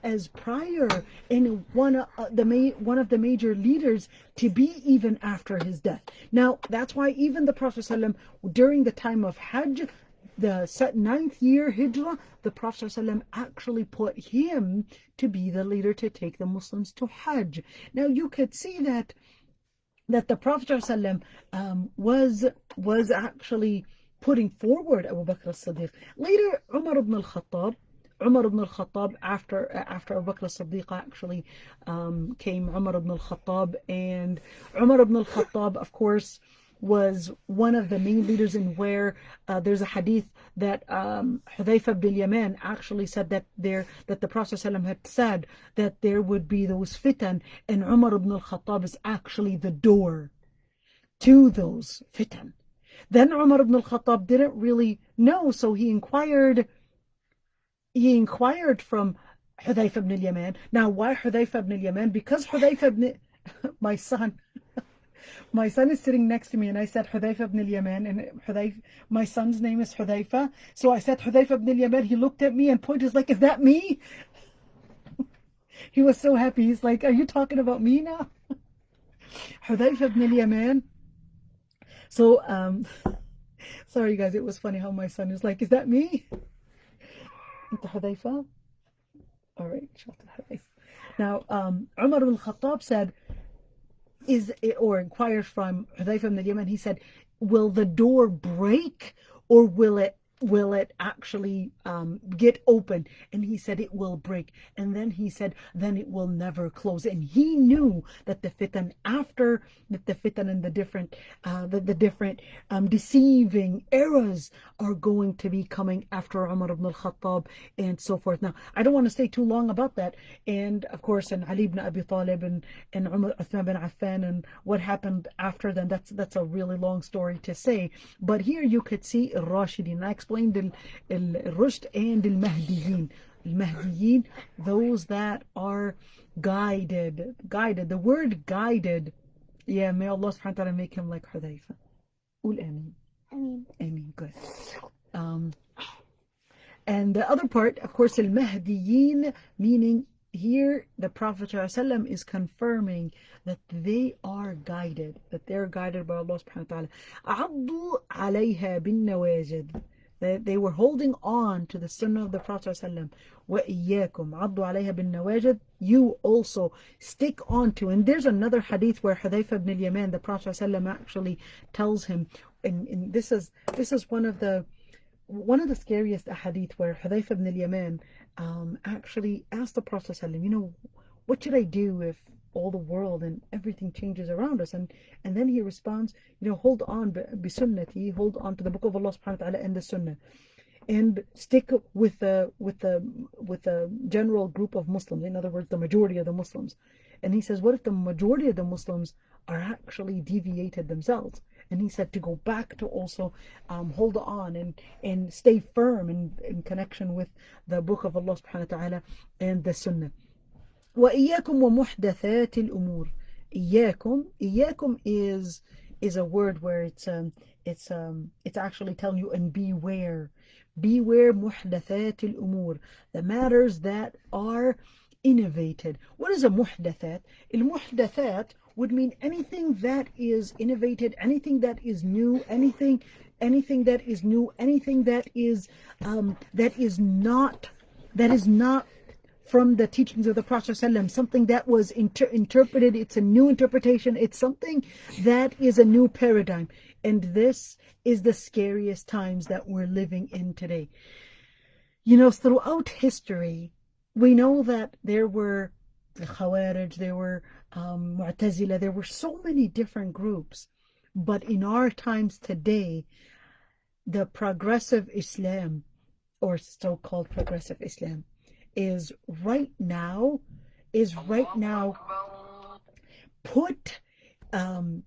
as prior and one of the major leaders to be even after his death. Now that's why even the Prophet ﷺ, during the time of Hajj, the 9th year Hijrah, the Prophet ﷺ actually put him to be the leader to take the Muslims to Hajj. Now you could see that the Prophet ﷺ was actually putting forward Abu Bakr as-Siddiq. Later, Umar ibn al-Khattab, after Abu Bakr as-Siddiq actually came Umar ibn al-Khattab, and Umar ibn al-Khattab, of course, was one of the main leaders in where there's a hadith that Hudayfa ibn al-Yaman actually said that the Prophet ﷺ had said that there would be those fitan, and Umar ibn al-Khattab is actually the door to those fitan. Then Umar ibn al-Khattab didn't really know, so he inquired from Hudayfa ibn al-Yaman. Now, why Hudayfa ibn al-Yaman? Because Hudayfa ibn my son is sitting next to me, and I said Hudayfa ibn al-Yaman, and my son's name is Hudayfa. So I said Hudayfa ibn al-Yaman. He looked at me and pointed, like, is that me? He was so happy. He's like, are you talking about me now? Hudayfa ibn al-Yaman. So, sorry you guys, it was funny how my son is like, is that me? Into Hudayfa? All right, now, Umar ibn Khattab said, or inquired from Hudayfa ibn al-Yaman, he said, will the door break or will it actually get open? And he said it will break. And then he said, then it will never close. And he knew that the fitan after the fitan and the different deceiving eras are going to be coming after Umar ibn al-Khattab and so forth. Now, I don't want to stay too long about that. And of course, and Ali ibn Abi Talib and Uthman bin Affan and what happened after them, that's a really long story to say. But here you could see Rashidin. I explained Rushd and Mahdiyin. Mahdiyin, those that are guided. The word guided, yeah, may Allah subhanahu wa ta'ala make him like Hudayfa. Ul Ameen. Ameen, good. And the other part, of course, Al-Mahdiyin, meaning here the Prophet ﷺ is confirming that they are guided, that they're guided by Allah subhanahu wa ta'ala. عَضُّوا عَلَيْهَا بِالنَّوَاجِدِ. They were holding on to the sunnah of the Prophet ﷺ. وَإِيَّاكُمْ عَضُّوا عَلَيْهَا بِالنَّوَاجِدِ. You also stick on to. And there's another hadith where Hudayfa ibn al-Yaman, the Prophet ﷺ actually tells him, and this is one of the scariest hadith, where Hudayfa ibn al-Yaman actually asked the Prophet ﷺ, what should I do if all the world and everything changes around us? And then he responds, hold on bi sunnati, hold on to the book of Allah subhanahu wa ta'ala and the sunnah, and stick with the general group of Muslims, in other words, the majority of the Muslims. And he says, what if the majority of the Muslims are actually deviated themselves? And he said to go back to also hold on and stay firm in connection with the book of Allah subhanahu wa ta'ala and the sunnah. وَإِيَّاكُمْ وَمُحْدَثَاتِ الْأُمُورِ. إِيَّاكُم is a word where it's actually telling you, and beware مُحْدَثَاتِ الْأُمُورِ, the matters that are innovated. What is a muhdathat? Al-muhdathat would mean anything that is innovated, anything that is new, anything that is new, anything that is not from the teachings of the Prophet ﷺ, something that was interpreted, it's a new interpretation, it's something that is a new paradigm. And this is the scariest times that we're living in today. Throughout history, we know that there were the Khawarij, there were Mu'tazila, there were so many different groups. But in our times today, the progressive Islam, or so-called progressive Islam, is right now put, there's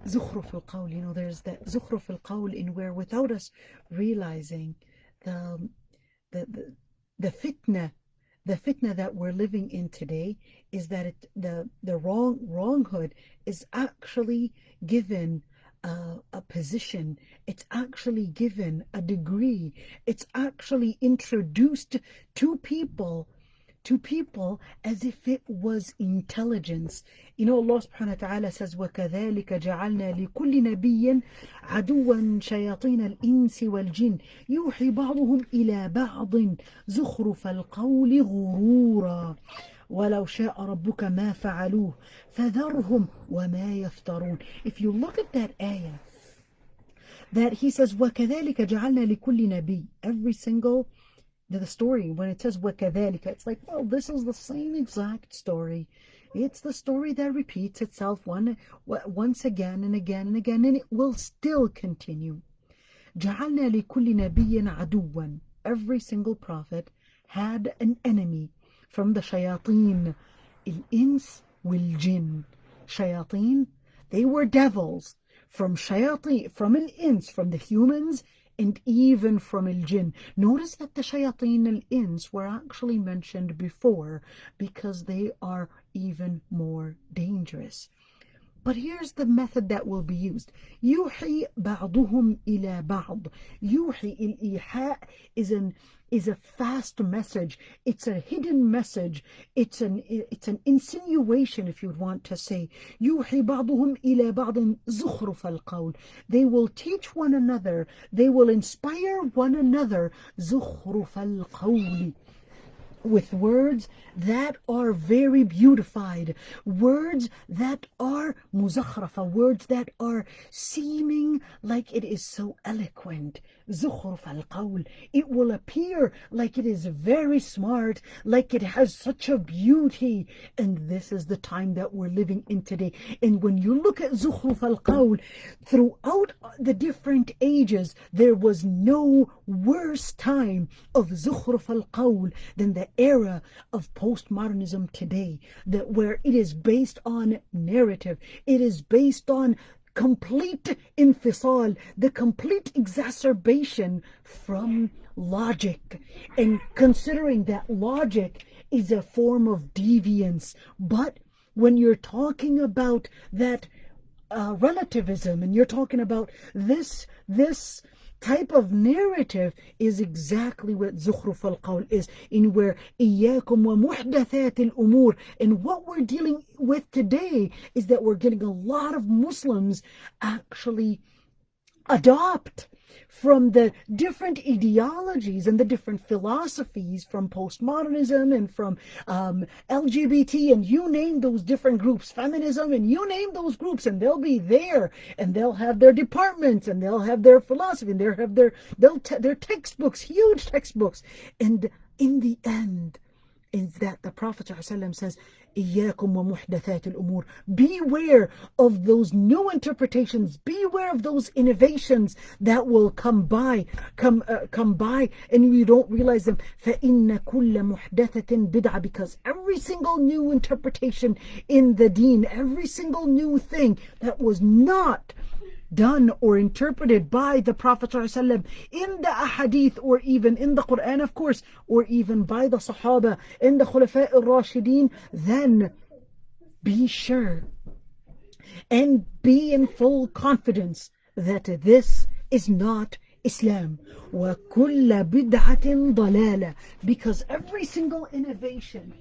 zukhruf al-qawl, there's that zukhruf al-qawl, in where, without us realizing, the fitna that we're living in today is that the wronghood is actually given a position, it's actually given a degree, it's actually introduced to people as if it was intelligence. Allah subhanahu wa ta'ala says, وَكَذَلِكَ جَعَلْنَا لِكُلِّ نَبِيٍّ عَدُوًّا شَيَاطِينَ الْإِنسِ وَالْجِنِّ يُوحِي بَعْضُهُمْ إِلَى بَعْضٍ زُخْرُفَ الْقَوْلِ غُرُورًا وَلَوْ شَاءَ رَبُّكَ مَا فَعَلُوهُ فَذَرْهُمْ وَمَا يَفْتَرُونَ. If you look at that ayah, that he says, وَكَذَلِكَ جَعَلْنَا لِكُلِّ نَبِيٍّ, every single, the story, when it says وَكَذَلِكَ, it's like, well, this is the same exact story. It's the story that repeats itself once again and again and again, and it will still continue. جَعَلْنَا لِكُلِّ نَبِيٍّ عَدُوًّا. Every single prophet had an enemy from the shayateen, al-ins wal-jinn. Shayateen, they were devils. From shayateen, from al-ins, from the humans, and even from al-jinn. Notice that the shayateen al-ins were actually mentioned before, because they are even more dangerous. But here's the method that will be used. يوحي بعضهم إلى بعض. يوحي, الإيحاء is a fast message. It's a hidden message. It's an insinuation, if you want to say. يوحي بعضهم إلى بعض زخرف القول. They will teach one another. They will inspire one another. زخرف القول. With words that are very beautified, words that are muzakhrafa, words that are seeming like it is so eloquent. Zukhruf al-qawl. It will appear like it is very smart, like it has such a beauty. And this is the time that we're living in today. And when you look at Zukhruf al-qawl, throughout the different ages, there was no worse time of Zukhruf al-qawl than the era of postmodernism today, that where it is based on narrative, it is based on complete infisal, the complete exacerbation from logic, and considering that logic is a form of deviance. But when you're talking about that relativism, and you're talking about this type of narrative, is exactly what Zukhruf al-Qawl is, in where إِيَّاكُمْ وَمُحْدَثَاتِ الْأُمُورِ. And what we're dealing with today is that we're getting a lot of Muslims actually adopt from the different ideologies and the different philosophies from postmodernism and from LGBT, and you name those different groups, feminism, and you name those groups, and they'll be there, and they'll have their departments, and they'll have their philosophy, and they'll have their textbooks, huge textbooks. And in the end is that the Prophet ﷺ says, إِيَّاكُمْ وَمُحْدَثَاتِ الْأُمُورِ. Beware of those new interpretations. Beware of those innovations that will come by, and you don't realize them. فَإِنَّ كُلَّ مُحْدَثَةٍ بِدْعَةٍ. Because every single new interpretation in the deen, every single new thing that was not done or interpreted by the Prophet ﷺ in the ahadith, or even in the Quran, of course, or even by the Sahaba and the Khulafa al-Rashideen, then be sure and be in full confidence that this is not Islam. وَكُلَّ بِدْعَةٍ ضَلَالَةٍ. Because every single innovation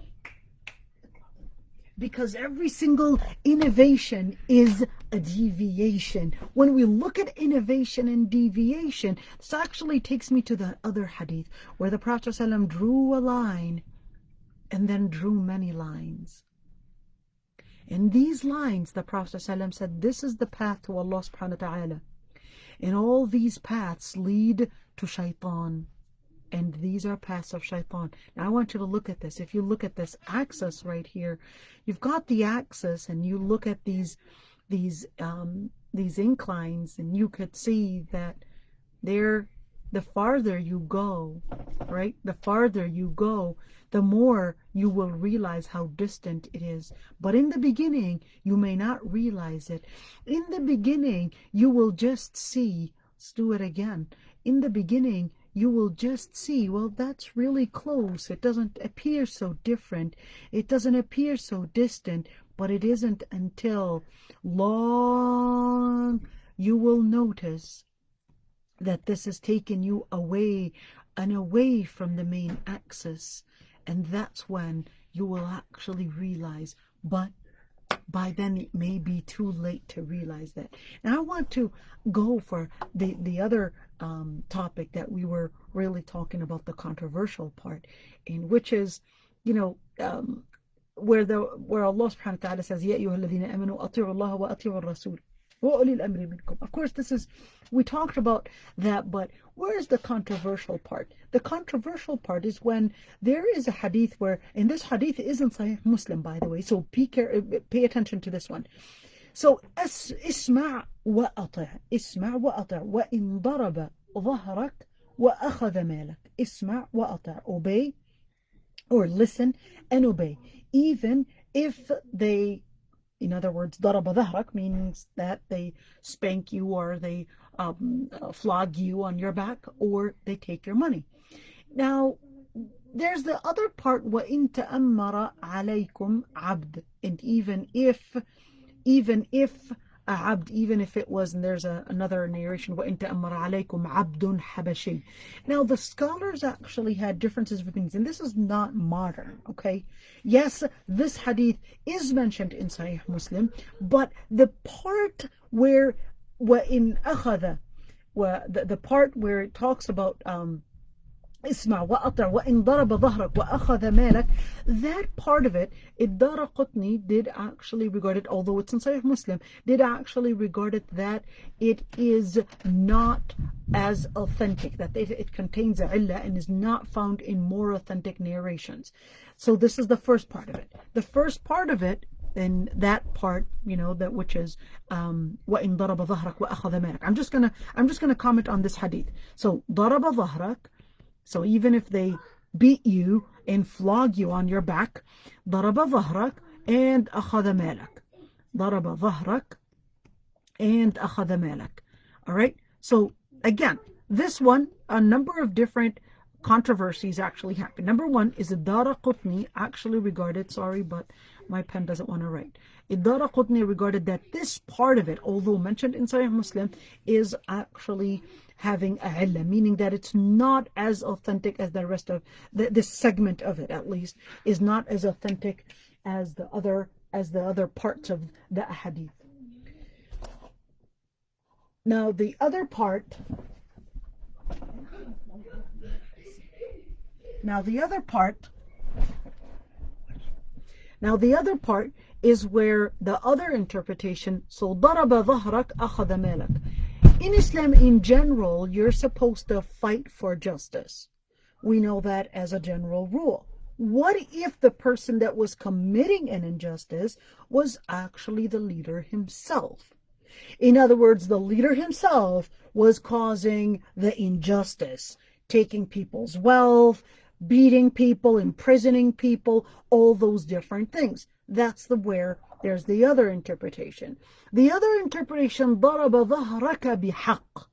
is a deviation. When we look at innovation and deviation, this actually takes me to the other hadith where the Prophet ﷺ drew a line and then drew many lines. In these lines, the Prophet ﷺ said, this is the path to Allah subhanahu wa ta'ala, and all these paths lead to shaitan, and these are paths of shaitan. Now I want you to look at this. If you look at this axis right here, you've got the axis, and you look at these inclines, and you could see that the farther you go, right? The farther you go, the more you will realize how distant it is. But in the beginning, you may not realize it. In the beginning, you will just see. Let's do it again. In the beginning, you will just see, well, that's really close. It doesn't appear so different. It doesn't appear so distant. But it isn't until long you will notice that this has taken you away and away from the main axis. And that's when you will actually realize. But by then it may be too late to realize that. Now I want to go for the other topic that we were really talking about, the controversial part, in which is, where Allah subhanahu wa ta'ala says, Ya ayyuha alladhina amanu ati'u Allah wa ati'u ar-rasul wa ulil amri minkum. Of course, we talked about that, but where is the controversial part? The controversial part is when there is a hadith where, and this hadith isn't Sahih Muslim, by the way, so pay attention to this one. So, اسمع وأطع, اسمع وأطع, وإن ضرب ظهرك وأخذ مالك. اسمع وأطع, obey or listen and obey. Even if they, in other words, ضرب ظهرك means that they spank you, or they flog you on your back, or they take your money. Now, there's the other part, وَإِن تَأَمَّرَ عَلَيْكُمْ عَبْدٌ. And even if even if a abd, even if it was, and there's another narration, وَإِن تَأَمَّرَ عَلَيْكُمْ عَبْدٌ حَبَشِيٌّ. Now the scholars actually had differences of opinions, and this is not modern, okay? Yes, this hadith is mentioned in Sahih Muslim, but the part where وَإِن أَخَذَ, the part where it talks about اسمع وأطع وإن ضرب ظهرك وأخذ مالك, that part of it, الدارقطني did actually regard it, although it's in Sahih Muslim, did actually regard it that it is not as authentic, that it contains a illah and is not found in more authentic narrations. So this is the first part of it. The first part of it, in that part, that which is وَإِن ضَرَبَ ظَهْرَكَ وَأَخَذَ مَالَكَ. I'm just gonna comment on this hadith. So ضَرَبَ ظَهْرَكَ, so even if they beat you and flog you on your back, ضرب ظهرك and أخذ مالك. ضرب ظهرك and أخذ مالك. All right. So again, this one, a number of different controversies actually happen. Number one is الدارقطني actually regarded, sorry, but my pen doesn't want to write. الدارقطني regarded that this part of it, although mentioned in Sahih Muslim, is actually having a illah, meaning that it's not as authentic as the rest of this segment of it, at least, is not as authentic as the other parts of the hadith. Now the other part is where the other interpretation, so ضرب ظهرك أخذ مالك. In Islam in general, you're supposed to fight for justice. We know that as a general rule. What if the person that was committing an injustice was actually the leader himself? In other words, the leader himself was causing the injustice, taking people's wealth, beating people, imprisoning people, all those different things. That's where there's the other interpretation. The other interpretation, ضرب ظهرك بحق,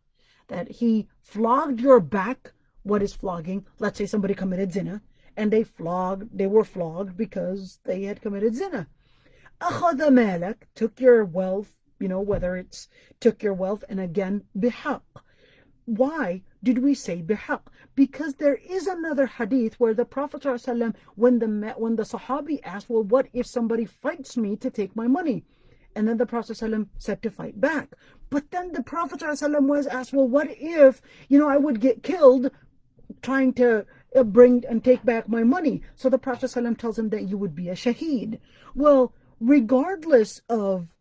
that he flogged your back. What is flogging? Let's say somebody committed zina, and they were flogged because they had committed zina. أخذ مالك, took your wealth, whether it's took your wealth, and again, بحق. Why did we say bihaq? Because there is another hadith where the Prophet ﷺ, when the Sahabi asked, well, what if somebody fights me to take my money? And then the Prophet ﷺ said to fight back. But then the Prophet ﷺ was asked, well, what if, I would get killed trying to bring and take back my money? So the Prophet ﷺ tells him that you would be a shaheed. Well, regardless of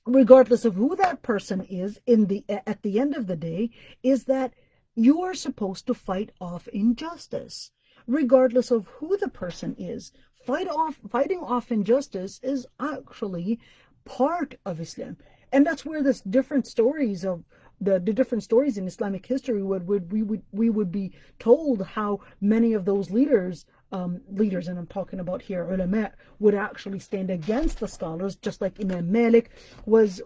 who that person is at the end of the day, is that you are supposed to fight off injustice. Regardless of who the person is, fighting off injustice is actually part of Islam. And that's where this different stories of the different stories in Islamic history we would be told how many of those leaders, and I'm talking about here ulama, would actually stand against the scholars, just like Imam Malik was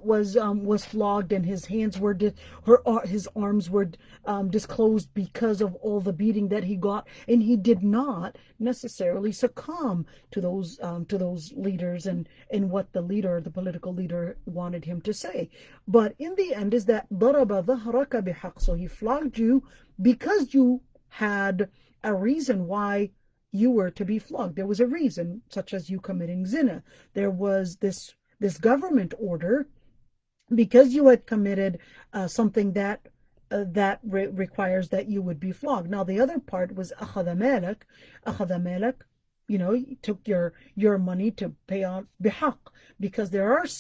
flogged and his hands were his arms were disclosed because of all the beating that he got, and he did not necessarily succumb to those leaders and what the political leader wanted him to say. But in the end is that ضرب ظهرك بحق, so he flogged you because you had a reason why you were to be flogged. There was a reason, such as you committing zina. There was this government order because you had committed something that requires that you would be flogged. Now the other part was أخذ مالك, you took your money to pay off bihaq, because there is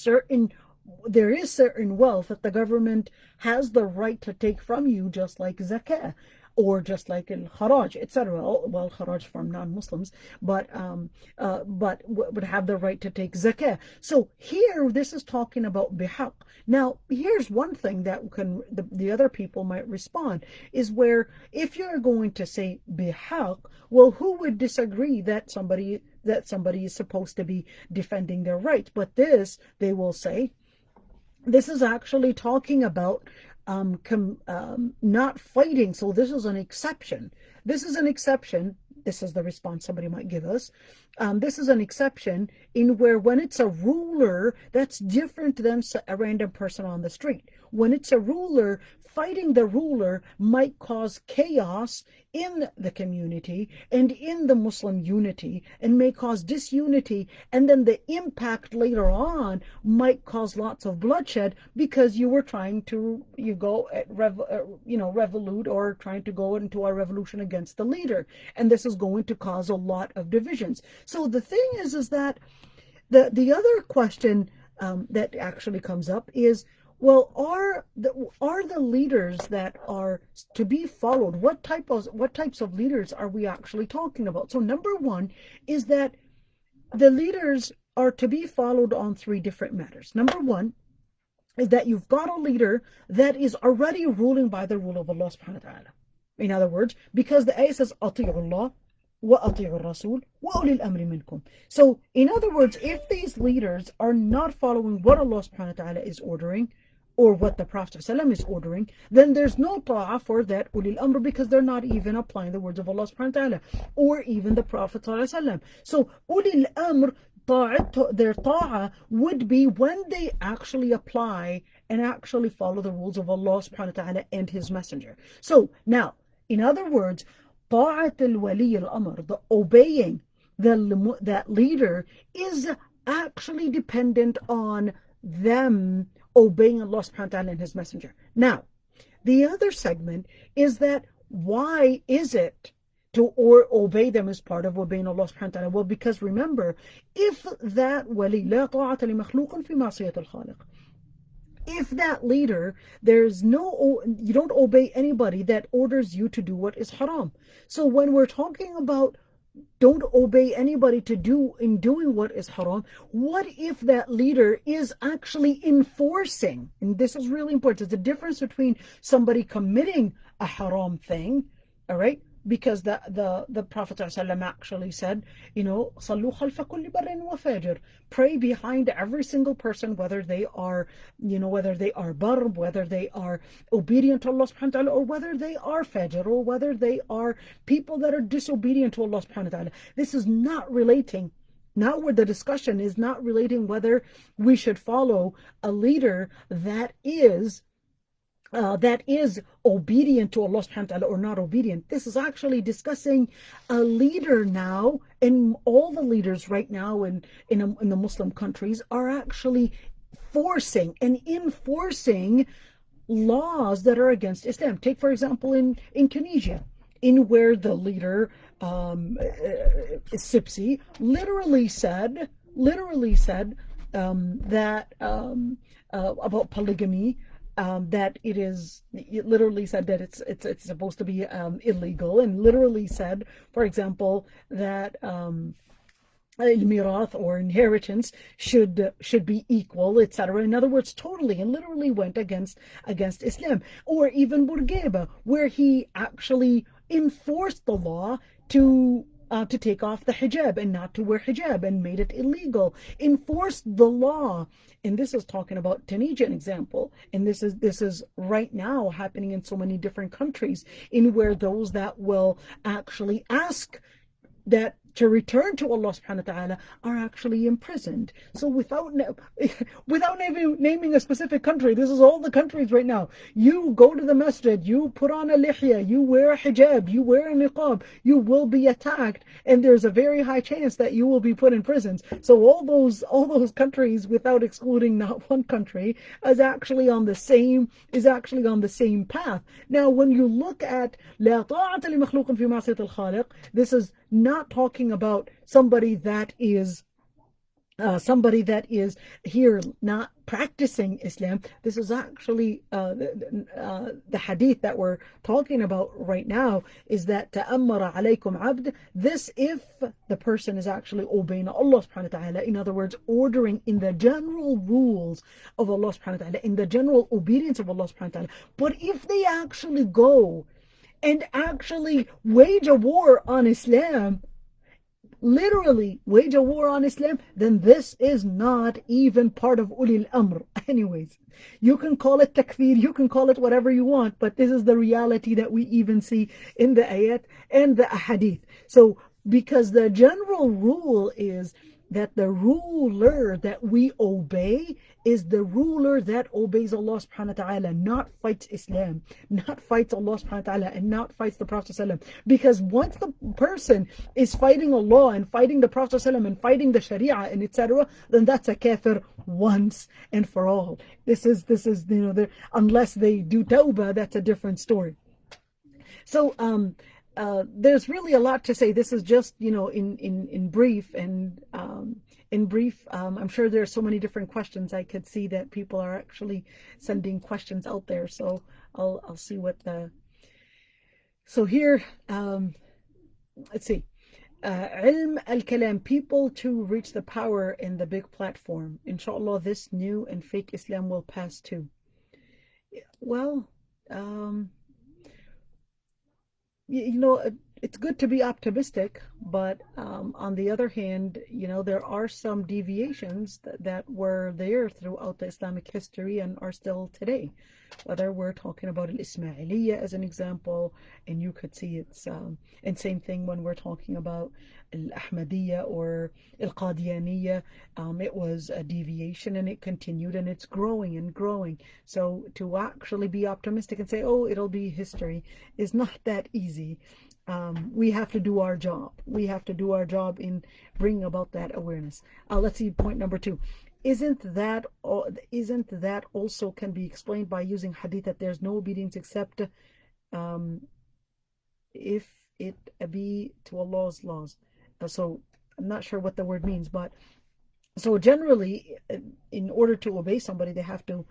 certain wealth that the government has the right to take from you, just like zakah, or just like al-kharaj, etc. Well, kharaj from non-Muslims, but would have the right to take zakah. So here, this is talking about bihaq. Now, here's one thing that the other people might respond, is where if you're going to say bihaq, well, who would disagree that somebody is supposed to be defending their rights? But this, they will say, this is actually talking about not fighting. So this is an exception. This is an exception. This is the response somebody might give us. This is an exception in where when it's a ruler, that's different than a random person on the street. When it's a ruler, fighting the ruler might cause chaos in the community and in the Muslim unity, and may cause disunity, and then the impact later on might cause lots of bloodshed because you were trying to revolute, or trying to go into a revolution against the leader, and this is going to cause a lot of divisions. So the thing is that the other question that actually comes up is, well, are the leaders that are to be followed, what types of leaders are we actually talking about? So number one is that the leaders are to be followed on three different matters. Number one is that you've got a leader that is already ruling by the rule of Allah subhanahu wa ta'ala. In other words, because the ayah says, أطيعوا الله وأطيعوا الرسول وأولي الأمر منكم. So in other words, if these leaders are not following what Allah subhanahu wa ta'ala is ordering, or what the Prophet ﷺ is ordering, then there's no ta'ah for that ulil amr, because they're not even applying the words of Allah subhanahu wa ta'ala, or even the Prophet ﷺ. So ulil amr, their ta'ah would be when they actually apply and actually follow the rules of Allah subhanahu wa ta'ala and His Messenger. So now, in other words, ta'at al-wali al-amr, the obeying that leader, is actually dependent on them obeying Allah subhanahu wa ta'ala and His Messenger. Now, the other segment is that why is it to obey them as part of obeying Allah subhanahu wa ta'ala? Well, because remember, if that wali, لا طاعة لمخلوق في معصية الخالق, if that leader, you don't obey anybody that orders you to do what is haram. So when we're talking about don't obey anybody in doing what is haram, what if that leader is actually enforcing? And this is really important. There's a difference between somebody committing a haram thing, all right? Because the Prophet ﷺ actually said, صَلُّوا خَلْفَ كُلِّ بَرٍّ وَفَاجِرٍ, pray behind every single person, whether they are bar, whether they are obedient to Allah subhanahu wa ta'ala, or whether they are fajr, or whether they are people that are disobedient to Allah subhanahu wa ta'ala. This is not relating. Now where the discussion is not relating whether we should follow a leader that is obedient to Allah subhanahu wa ta'ala or not obedient. This is actually discussing a leader now, and all the leaders right now in the Muslim countries are actually forcing and enforcing laws that are against Islam. Take, for example, in Tunisia, in where the leader, Sipsi, literally said that about polygamy, that it literally said that it's supposed to be illegal, and literally said, for example, that al-mirath, or inheritance, should be equal, etc. In other words, totally and literally went against Islam. Or even Bourguiba, where he actually enforced the law to take off the hijab and not to wear hijab, and made it illegal, enforced the law. And this is talking about Tunisian example, and this is right now happening in so many different countries, in where those that will actually ask that to return to Allah subhanahu wa ta'ala are actually imprisoned. So without naming a specific country, this is all the countries right now. You go to the masjid, you put on a lihya, you wear a hijab, you wear a niqab, you will be attacked, and there's a very high chance that you will be put in prisons. So all those countries, without excluding not one country, is actually on the same path. Now, when you look at لا طاعة لمخلوق في معصية الخالق, this is not talking about somebody that is here not practicing Islam. This is actually the hadith that we're talking about right now, is that ta'ammara alaykum abd. This, if the person is actually obeying Allah subhanahu wa ta'ala, in other words, ordering in the general rules of Allah subhanahu wa ta'ala, in the general obedience of Allah subhanahu wa ta'ala. But if they actually go and actually wage a war on Islam, literally wage a war on Islam, then this is not even part of ulil amr. Anyways, you can call it takfir, you can call it whatever you want, but this is the reality that we even see in the ayat and the hadith. So because the general rule is that the ruler that we obey is the ruler that obeys Allah subhanahu wa ta'ala, not fights Islam, not fights Allah subhanahu wa ta'ala, and not fights the Prophet sallallahu. Because once the person is fighting Allah and fighting the Prophet sallallahu and fighting the Sharia and etc., then that's a kafir once and for all. This is unless they do tawbah, that's a different story. So there's really a lot to say. This is just, in brief, and I'm sure there are so many different questions. I could see that people are actually sending questions out there. So I'll see what so here, let's see. Ilm al-Kalam, people to reach the power in the big platform. Inshallah, this new and fake Islam will pass too. Well, it's good to be optimistic, but on the other hand, there are some deviations that were there throughout the Islamic history and are still today. Whether we're talking about al-Ismailiyya as an example, and you could see it's, and same thing when we're talking about al-Ahmadiyya or al-Qadiyaniyya, it was a deviation and it continued and it's growing and growing. So to actually be optimistic and say, oh, it'll be history is not that easy. We have to do our job. We have to do our job in bringing about that awareness. Let's see, point number 2. Isn't that also can be explained by using hadith that there's no obedience except if it be to Allah's laws? So I'm not sure what the word means, but so generally, in order to obey somebody, they have to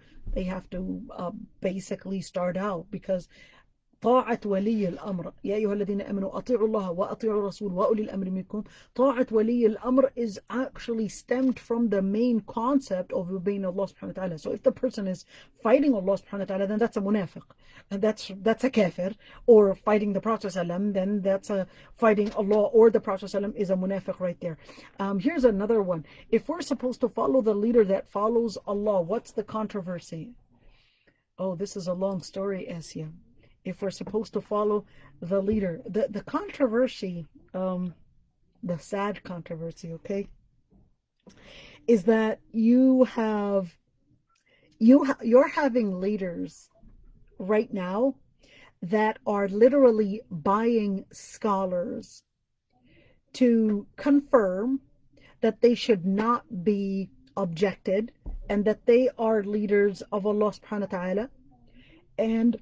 basically start out, because طاعة ولي الأمر يا أيها الذين آمنوا أطيعوا الله وأطيعوا الرسول وأولي الأمر منكم. طاعة ولي الأمر is actually stemmed from the main concept of obeying Allah subhanahu wa ta'ala. So if the person is fighting Allah subhanahu wa ta'ala, then that's a munafiq, and that's a kafir. Or fighting the Prophet sallam, then that's a fighting Allah or the Prophet sallam is a munafiq right there. Here's another one. If we're supposed to follow the leader that follows Allah, what's the controversy? Oh, this is a long story, Aysha. If we're supposed to follow the leader, the controversy, the sad controversy, okay, is that you're having leaders right now that are literally buying scholars to confirm that they should not be objected and that they are leaders of Allah subhanahu wa ta'ala, and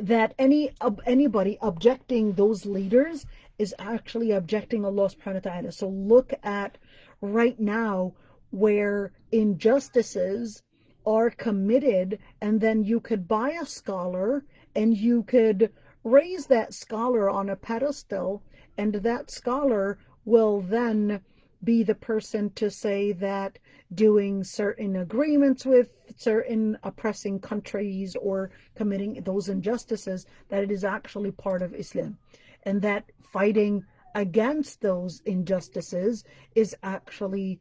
that anybody objecting those leaders is actually objecting Allah subhanahu wa ta'ala. So look at right now where injustices are committed, and then you could buy a scholar and you could raise that scholar on a pedestal, and that scholar will then be the person to say that doing certain agreements with certain oppressing countries or committing those injustices, that it is actually part of Islam, and that fighting against those injustices is actually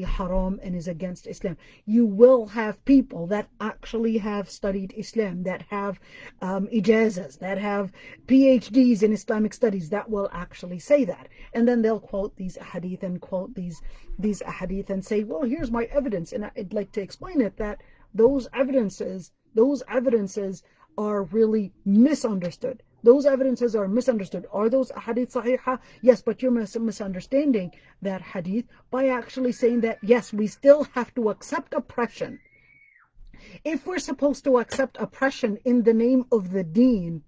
haram and is against Islam. You will have people that actually have studied Islam, that have ijazas, that have PhDs in Islamic studies, that will actually say that. And then they'll quote these hadith and quote these hadith and say, well, here's my evidence. And I'd like to explain it, that those evidences are really misunderstood. Those evidences are misunderstood. Are those hadith sahihah? Yes, but you're misunderstanding that hadith by actually saying that, yes, we still have to accept oppression. If we're supposed to accept oppression in the name of the deen,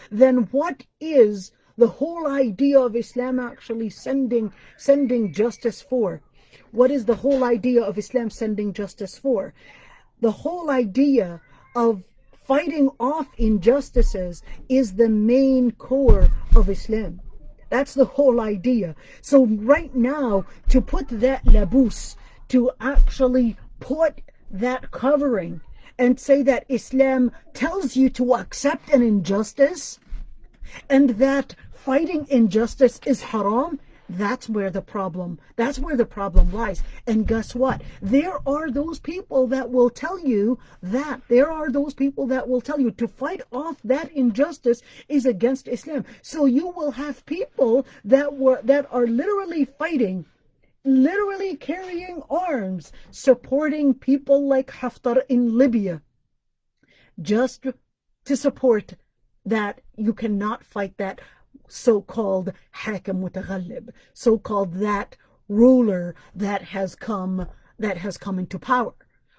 then what is the whole idea of Islam actually sending justice for? What is the whole idea of Islam sending justice for? The whole idea of fighting off injustices is the main core of Islam. That's the whole idea. So right now, to put that labus, to actually put that covering and say that Islam tells you to accept an injustice and that fighting injustice is haram, That's where the problem lies. And guess what? There are those people that will tell you to fight off that injustice is against Islam. So you will have people that are literally fighting, literally carrying arms, supporting people like Haftar in Libya, just to support that you cannot fight that so-called hakim mutaghallib, so-called that ruler that has come into power.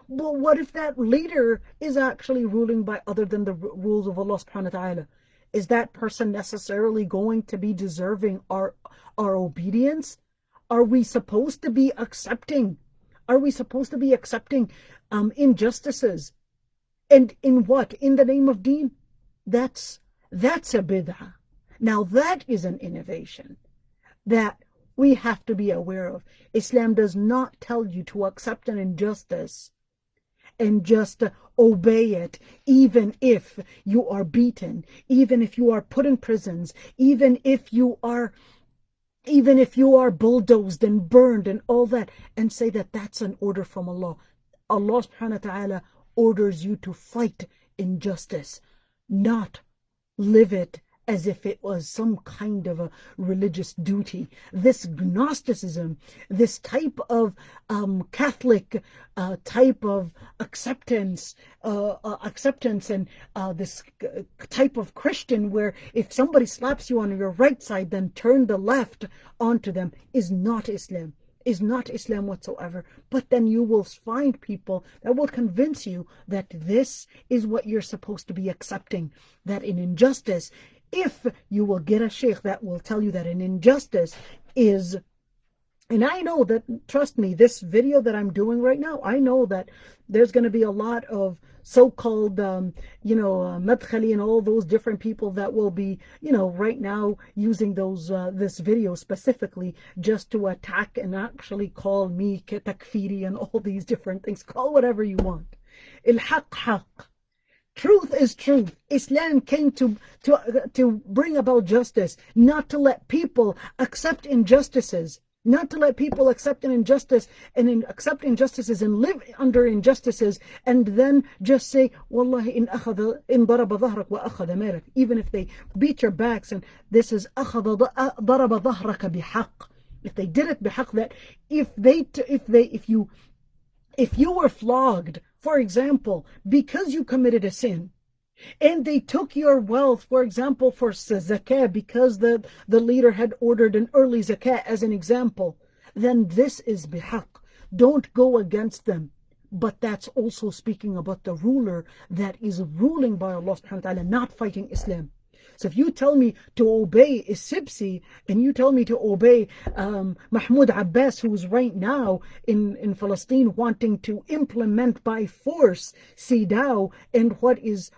But what if that leader is actually ruling by other than the rules of Allah subhanahu wa ta'ala? Is that person necessarily going to be deserving our obedience? Are we supposed to be accepting injustices? And in what? In the name of deen? That's a bid'ah. Now that is an innovation that we have to be aware of. Islam does not tell you to accept an injustice and just obey it, even if you are beaten, even if you are put in prisons, even if you are bulldozed and burned and all that, and say that that's an order from Allah. Allah subhanahu wa ta'ala orders you to fight injustice, not live it as if it was some kind of a religious duty. This Gnosticism, this type of Catholic type of acceptance and this type of Christian where if somebody slaps you on your right side, then turn the left onto them, is not Islam. Is not Islam whatsoever. But then you will find people that will convince you that this is what you're supposed to be accepting, that in injustice, if you will get a sheikh that will tell you that an injustice is, and I know that, trust me, this video that I'm doing right now, I know that there's going to be a lot of so-called, madkhali and all those different people that will be, right now using this video specifically just to attack and actually call me takfiri and all these different things. Call whatever you want. Il-haq haq. Truth is truth. Islam came to bring about justice, not to let people accept injustices, not to let people accept an injustice and accept injustices and live under injustices and then just say, Wallahi, in daraba dhahrak wa akhadha malak. Even if they beat your backs, and this is daraba dhahraka bihaq. If they did it bihaq, that if you were flogged, for example, because you committed a sin, and they took your wealth, for example, for zakah, because the leader had ordered an early zakah as an example, then this is bihaq. Don't go against them. But that's also speaking about the ruler that is ruling by Allah subhanahu wa ta'ala, not fighting Islam. So if you tell me to obey Sibsi and you tell me to obey Mahmoud Abbas, who's right now in Palestine wanting to implement by force CEDAW and what is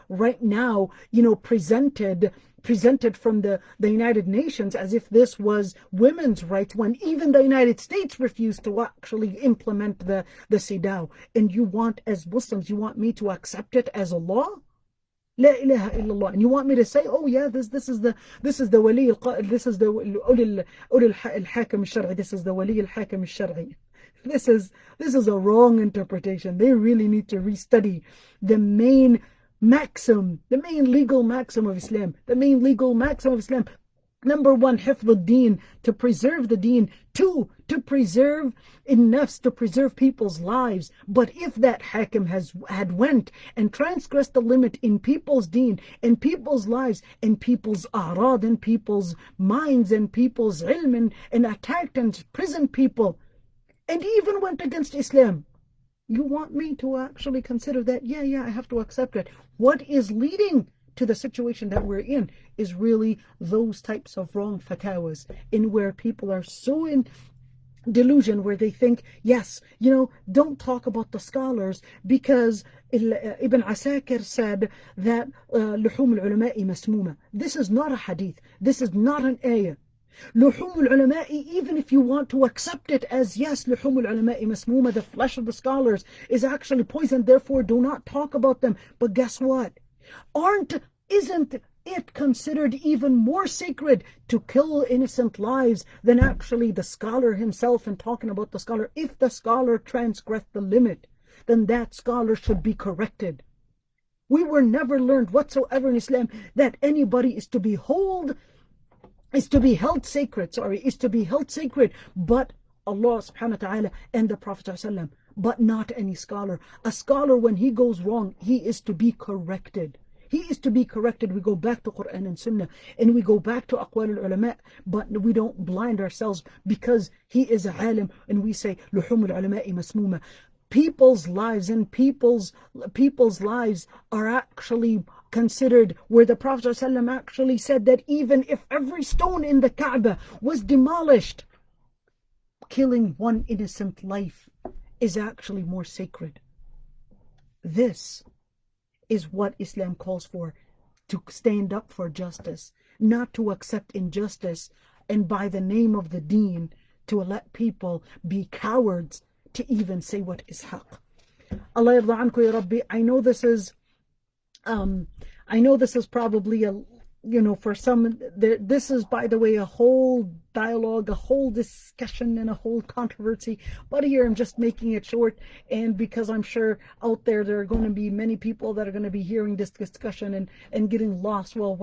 right now, presented from the United Nations as if this was women's rights, when even the United States refused to actually implement the CEDAW. And you want, as Muslims, you want me to accept it as a law? La ilaha illallah. And you want me to say, oh yeah, this is the wali, this is the uli al-hakim al-shar'i, this is the wali al-hakim al-shar'i. This is a wrong interpretation. They really need to restudy the main legal maxim of Islam. The main legal maxim of Islam. Number one, hifd al-deen, to preserve the deen. Two, to preserve nafs, to preserve people's lives. But if that hakim had went and transgressed the limit in people's deen, in people's lives, in people's a'rad, in people's minds, in people's ilm, and attacked and imprisoned people, and even went against Islam, you want me to actually consider that, yeah, I have to accept it. What is leading to the situation that we're in is really those types of wrong fatwas, in where people are so in delusion where they think, yes, don't talk about the scholars, because Ibn Asakir said that luhum al-ulama'i masmuma. This is not a hadith. This is not an ayah. Luhum al-ulama'i, even if you want to accept it as, yes, luhum al-ulama'i masmuma, the flesh of the scholars is actually poisoned, therefore do not talk about them. But guess what? Isn't it considered even more sacred to kill innocent lives than actually the scholar himself. And talking about the scholar, if the scholar transgressed the limit, then that scholar should be corrected. We were never learned whatsoever in Islam that anybody is to be held sacred, but Allah subhanahu wa ta'ala and the Prophet ﷺ, but not any scholar. A scholar, when he goes wrong, he is to be corrected. He is to be corrected. We go back to Quran and Sunnah, and we go back to Aqwal al-Ulama, but we don't blind ourselves because he is a alim, and we say, Luhum al-Ulama'i masmuma. People's lives are actually considered, where the Prophet ﷺ actually said that even if every stone in the Kaaba was demolished, killing one innocent life is actually more sacred. This is what Islam calls for, to stand up for justice, not to accept injustice, and by the name of the deen, to let people be cowards to even say what is haqq. Allah yarda anku ya Rabbi. I know this is probably for some, this is, by the way, a whole dialogue, a whole discussion, and a whole controversy. But here I'm just making it short, and because I'm sure out there are going to be many people that are going to be hearing this discussion and getting lost. Well,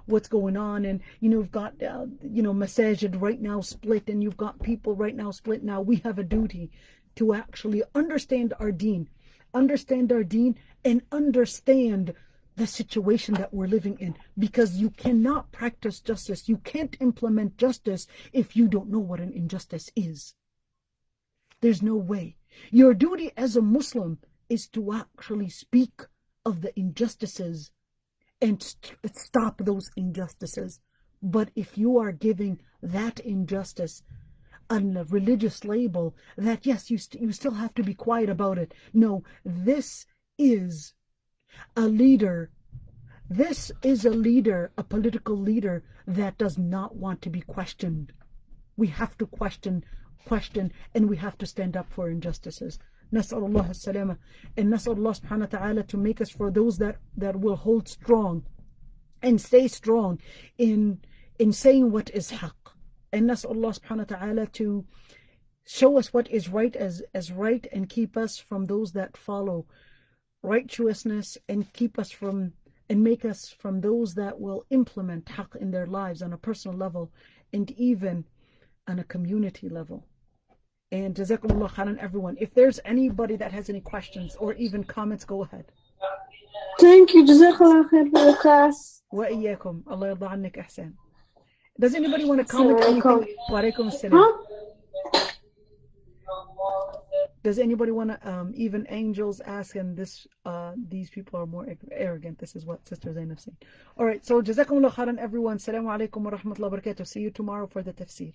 what's going on? And you've got masajid right now split, and you've got people right now split. Now we have a duty to actually understand our deen, and understand the situation that we're living in, because you cannot practice justice, you can't implement justice if you don't know what an injustice is. There's no way. Your duty as a Muslim is to actually speak of the injustices and stop those injustices. But if you are giving that injustice a religious label that yes, you still have to be quiet about it, no, this is a leader, a political leader that does not want to be questioned. We have to question, and we have to stand up for injustices. Nas'al Allah as-salama, and nas'al Allah subhanahu wa ta'ala to make us for those that will hold strong and stay strong in saying what is haqq. And nas'al Allah subhanahu wa ta'ala to show us what is right as right, and keep us from those that follow righteousness, and make us from those that will implement haqq in their lives on a personal level and even on a community level. And jazakumullah khairan, everyone. If there's anybody that has any questions or even comments, go ahead. Thank you. Jazakallah khair for the class. Wa iyyakum. Allah yarda annik ahsan. Does anybody want to comment anything? Wa alaikum assalam. Huh? Does anybody want to, even angels ask, and these people are more arrogant. This is what Sister Zainab said. All right, so jazakumullah khairan, everyone. Assalamu alaikum wa rahmatullahi wa barakatuh. See you tomorrow for the tafsir.